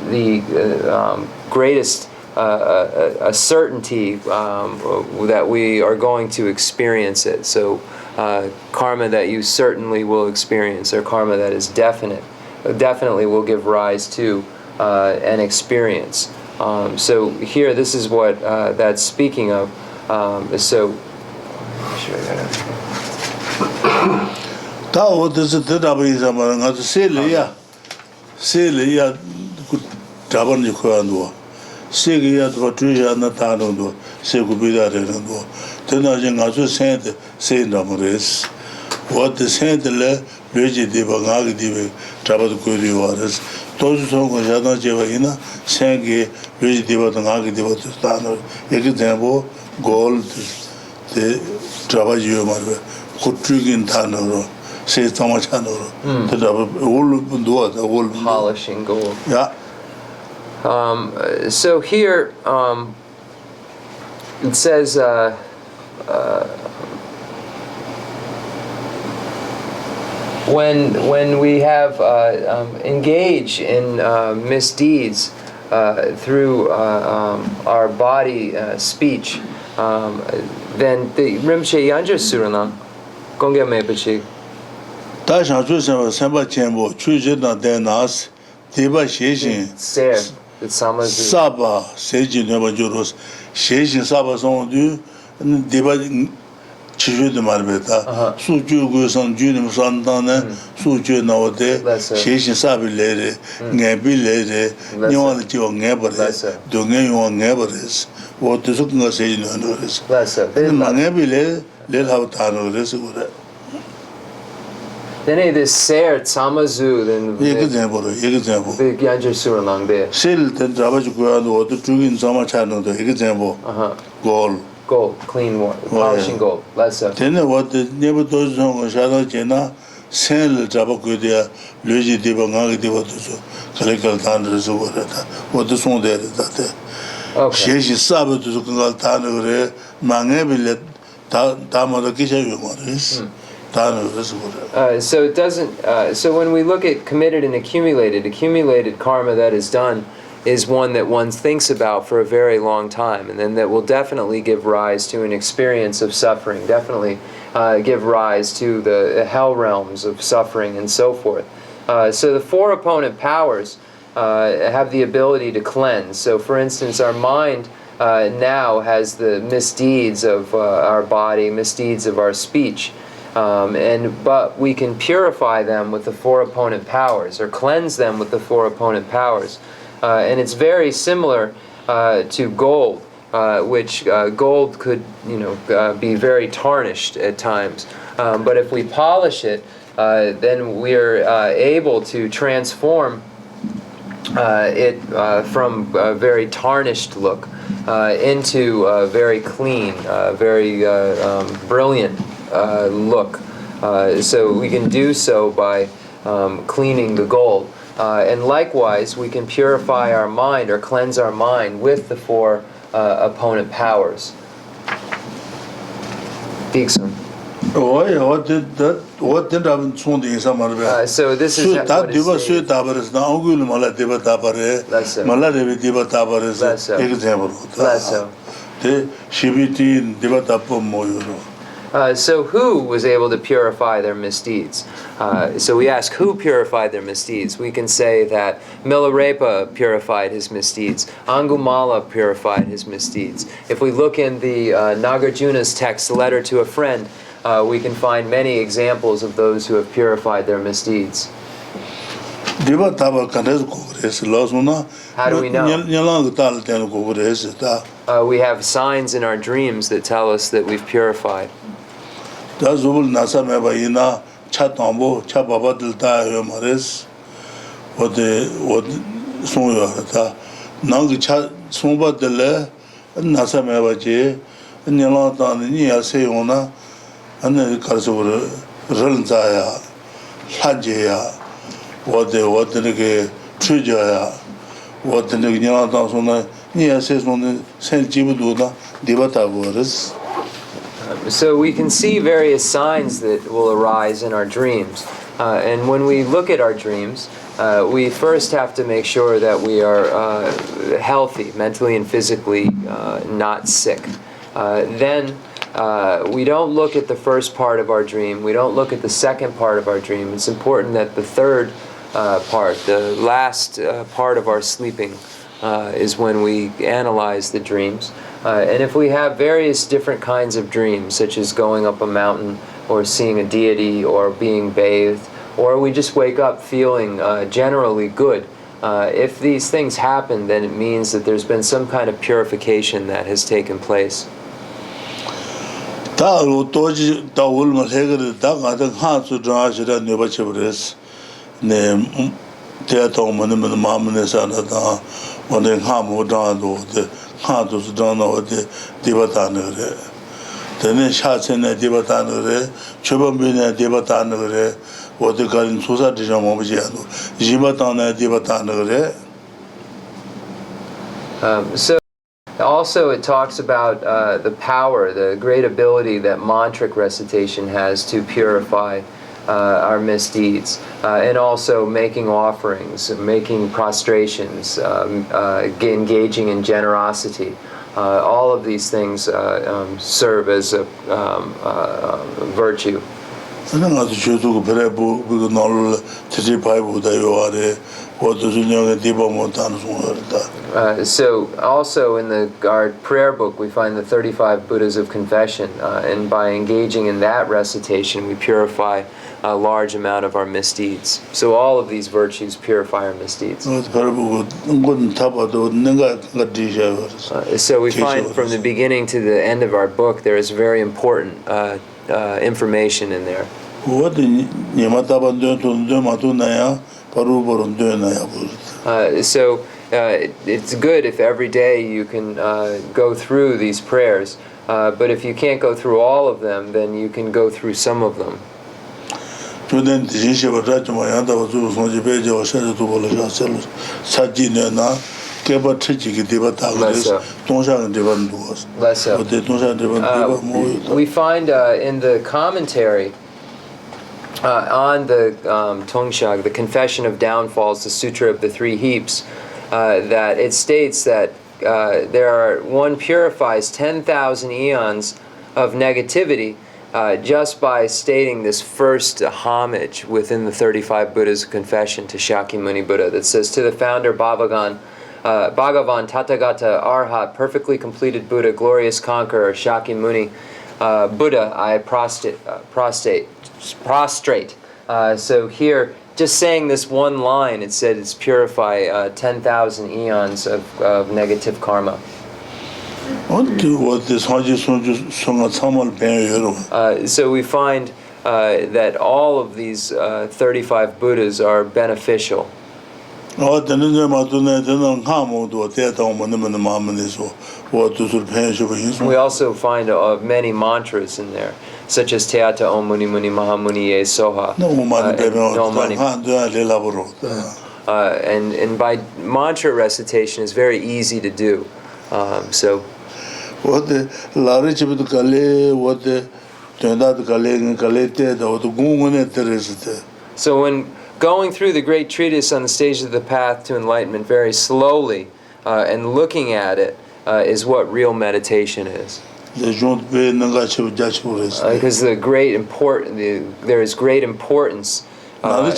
the greatest a certainty that we are going to experience it. So karma that you certainly will experience, or karma that is definitely will give rise to an experience. So here, this is what that's speaking of. So, 세리야 잡은 거도 세계야 더 주야나 다는도 세고비다는도 되나진 가서 세대 세나무레스 what 세들레 베지디바 가기디베 잡아도 거리와레스 도주성고 자다 제와이나 세계 베지디바도 가기디바도 다는 얘기 되고 골드 데 잡아지요 말베 고트긴 단어로 세 정화찬으로 되다보 올분도 올 Polishing gold. 야 So here it says when we have engage in misdeeds through our body speech, then the Rinpoche Yanja Surana Gongya Mepachi. Chenmo, Denas, Tiba Sheshin, Saba, Seji Neva Juros, Sheshin Saba Son du, Diba Chishu de Marbeta, Suju Gusan Junim Santana, Suju Navate, Sheshin Sabi Lady, Nabi Lady, Niwan Tio Neberes, Dungan Neberes, what the Sukan Sage Noris. Mangabi let have Tanoris. Then this Ser Tsamazu, then example. the Yanja Suranang there. Sil then Travaju or the Trugin Sama channel, the example. Gold. Gold, clean water, polishing gold. Less of. Then what the neighbor does on Shada Jena, Sel Trabacudia, Luigi Dibangagi Divotuso, Calical Thunders over what the song there is that. She is Sabu to Tanure, Mangabilet, Tama the Kisha. So it doesn't. So when we look at committed and accumulated karma that is done is one that one thinks about for a very long time, and then that will definitely give rise to an experience of suffering. Definitely give rise to the hell realms of suffering and so forth. So the four opponent powers have the ability to cleanse. So, for instance, our mind now has the misdeeds of our body, misdeeds of our speech. But we can purify them with the four opponent powers, or cleanse them with the four opponent powers. And it's very similar to gold, which gold could, be very tarnished at times. But if we polish it, then we're able to transform it from a very tarnished look into a very clean, very brilliant look. So we can do so by cleaning the gold. And likewise, we can purify our mind or cleanse our mind with the four opponent powers. Dixon. So this is so who was able to purify their misdeeds? So we ask who purified their misdeeds. We can say that Milarepa purified his misdeeds. Angumala purified his misdeeds. If we look in the Nagarjuna's text, Letter to a Friend, we can find many examples of those who have purified their misdeeds. How do we know? We have signs in our dreams that tell us that we've purified. So we can see various signs that will arise in our dreams. And when we look at our dreams, we first have to make sure that we are healthy, mentally and physically, not sick. Then we don't look at the first part of our dream. We don't look at the second part of our dream. It's important that the third part, the last part of our sleeping, is when we analyze the dreams. And if we have various different kinds of dreams, such as going up a mountain, or seeing a deity, or being bathed, or we just wake up feeling generally good. If these things happen, then it means that there's been some kind of purification that has taken place. So also it talks about the power, the great ability that mantric recitation has to purify our misdeeds, and also making offerings, making prostrations, engaging in generosity. All of these things serve as a virtue. So also in our prayer book we find the 35 Buddhas of confession, and by engaging in that recitation we purify a large amount of our misdeeds. So all of these virtues purify our misdeeds. So we find from the beginning to the end of our book there is very important information in there. So it's good if every day you can go through these prayers, but if you can't go through all of them, then you can go through some of them. We find in the commentary on the Tongshag, the Confession of Downfalls, the Sutra of the Three Heaps, that it states that one purifies 10,000 eons of negativity just by stating this first homage within the 35 Buddhas of confession to Shakyamuni Buddha that says, to the founder Bhagavan Tathagata Arhat, perfectly completed Buddha, glorious conqueror, Shakyamuni Buddha, I prostrate. So here, just saying this one line, it said it's purify 10,000 eons of negative karma. So we find that all of these 35 Buddhas are beneficial. We also find many mantras in there, such as Teata Om Muni Muni Mahamuni Ye Soha. And by mantra recitation is very easy to do. So when going through the great treatise on the stage of the path to enlightenment very slowly and looking at it is what real meditation is. Because there is great importance. Okay.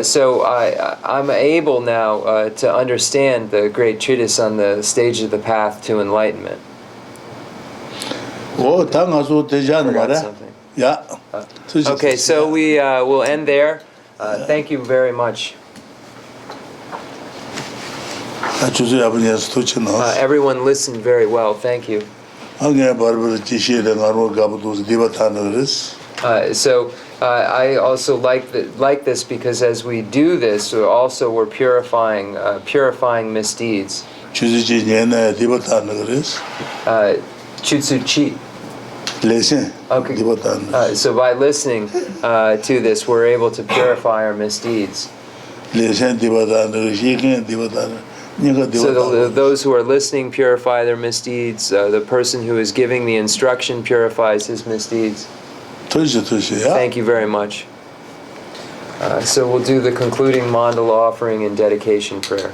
So I'm able now to understand the great treatise on the stage of the path to enlightenment. Okay, so we will end there. Thank you very much. Everyone listened very well. Thank you. So I also like this because as we do this, we're purifying misdeeds. Chutsuchi. Okay. So by listening to this, we're able to purify our misdeeds. So those who are listening purify their misdeeds. The person who is giving the instruction purifies his misdeeds. Thank you very much. So we'll do the concluding mandala offering and dedication prayer.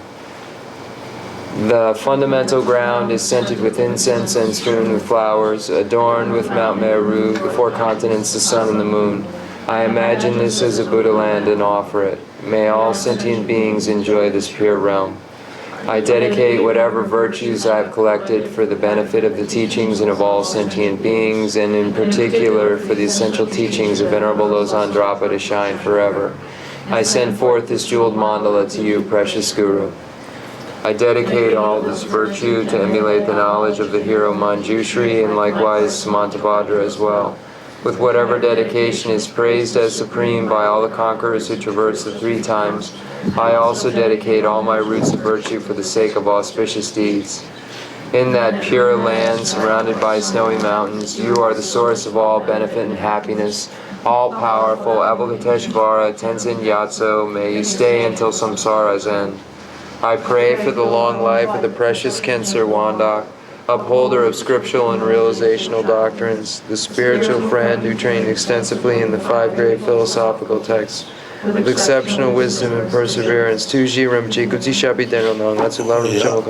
The fundamental ground is scented with incense and strewn with flowers, adorned with Mount Meru, the four continents, the sun and the moon. I imagine this as a Buddha land and offer it. May all sentient beings enjoy this pure realm. I dedicate whatever virtues I have collected for the benefit of the teachings and of all sentient beings, and in particular for the essential teachings of Venerable Losang Drapa to shine forever. I send forth this jeweled mandala to you, precious Guru. I dedicate all this virtue to emulate the knowledge of the hero Manjushri and likewise Samantabhadra as well. With whatever dedication is praised as supreme by all the conquerors who traverse the 3 times, I also dedicate all my roots of virtue for the sake of auspicious deeds. In that pure land surrounded by snowy mountains, you are the source of all benefit and happiness. All-powerful Avalokiteshvara Tenzin Gyatso, may you stay until samsara's end. I pray for the long life of the precious Khensur Wandak, upholder of scriptural and realizational doctrines, the spiritual friend who trained extensively in the 5 great philosophical texts, with exceptional wisdom and perseverance. Tuji Rinpoche, Kuti Shapi Denonang, Atsu Lamrim Chenmo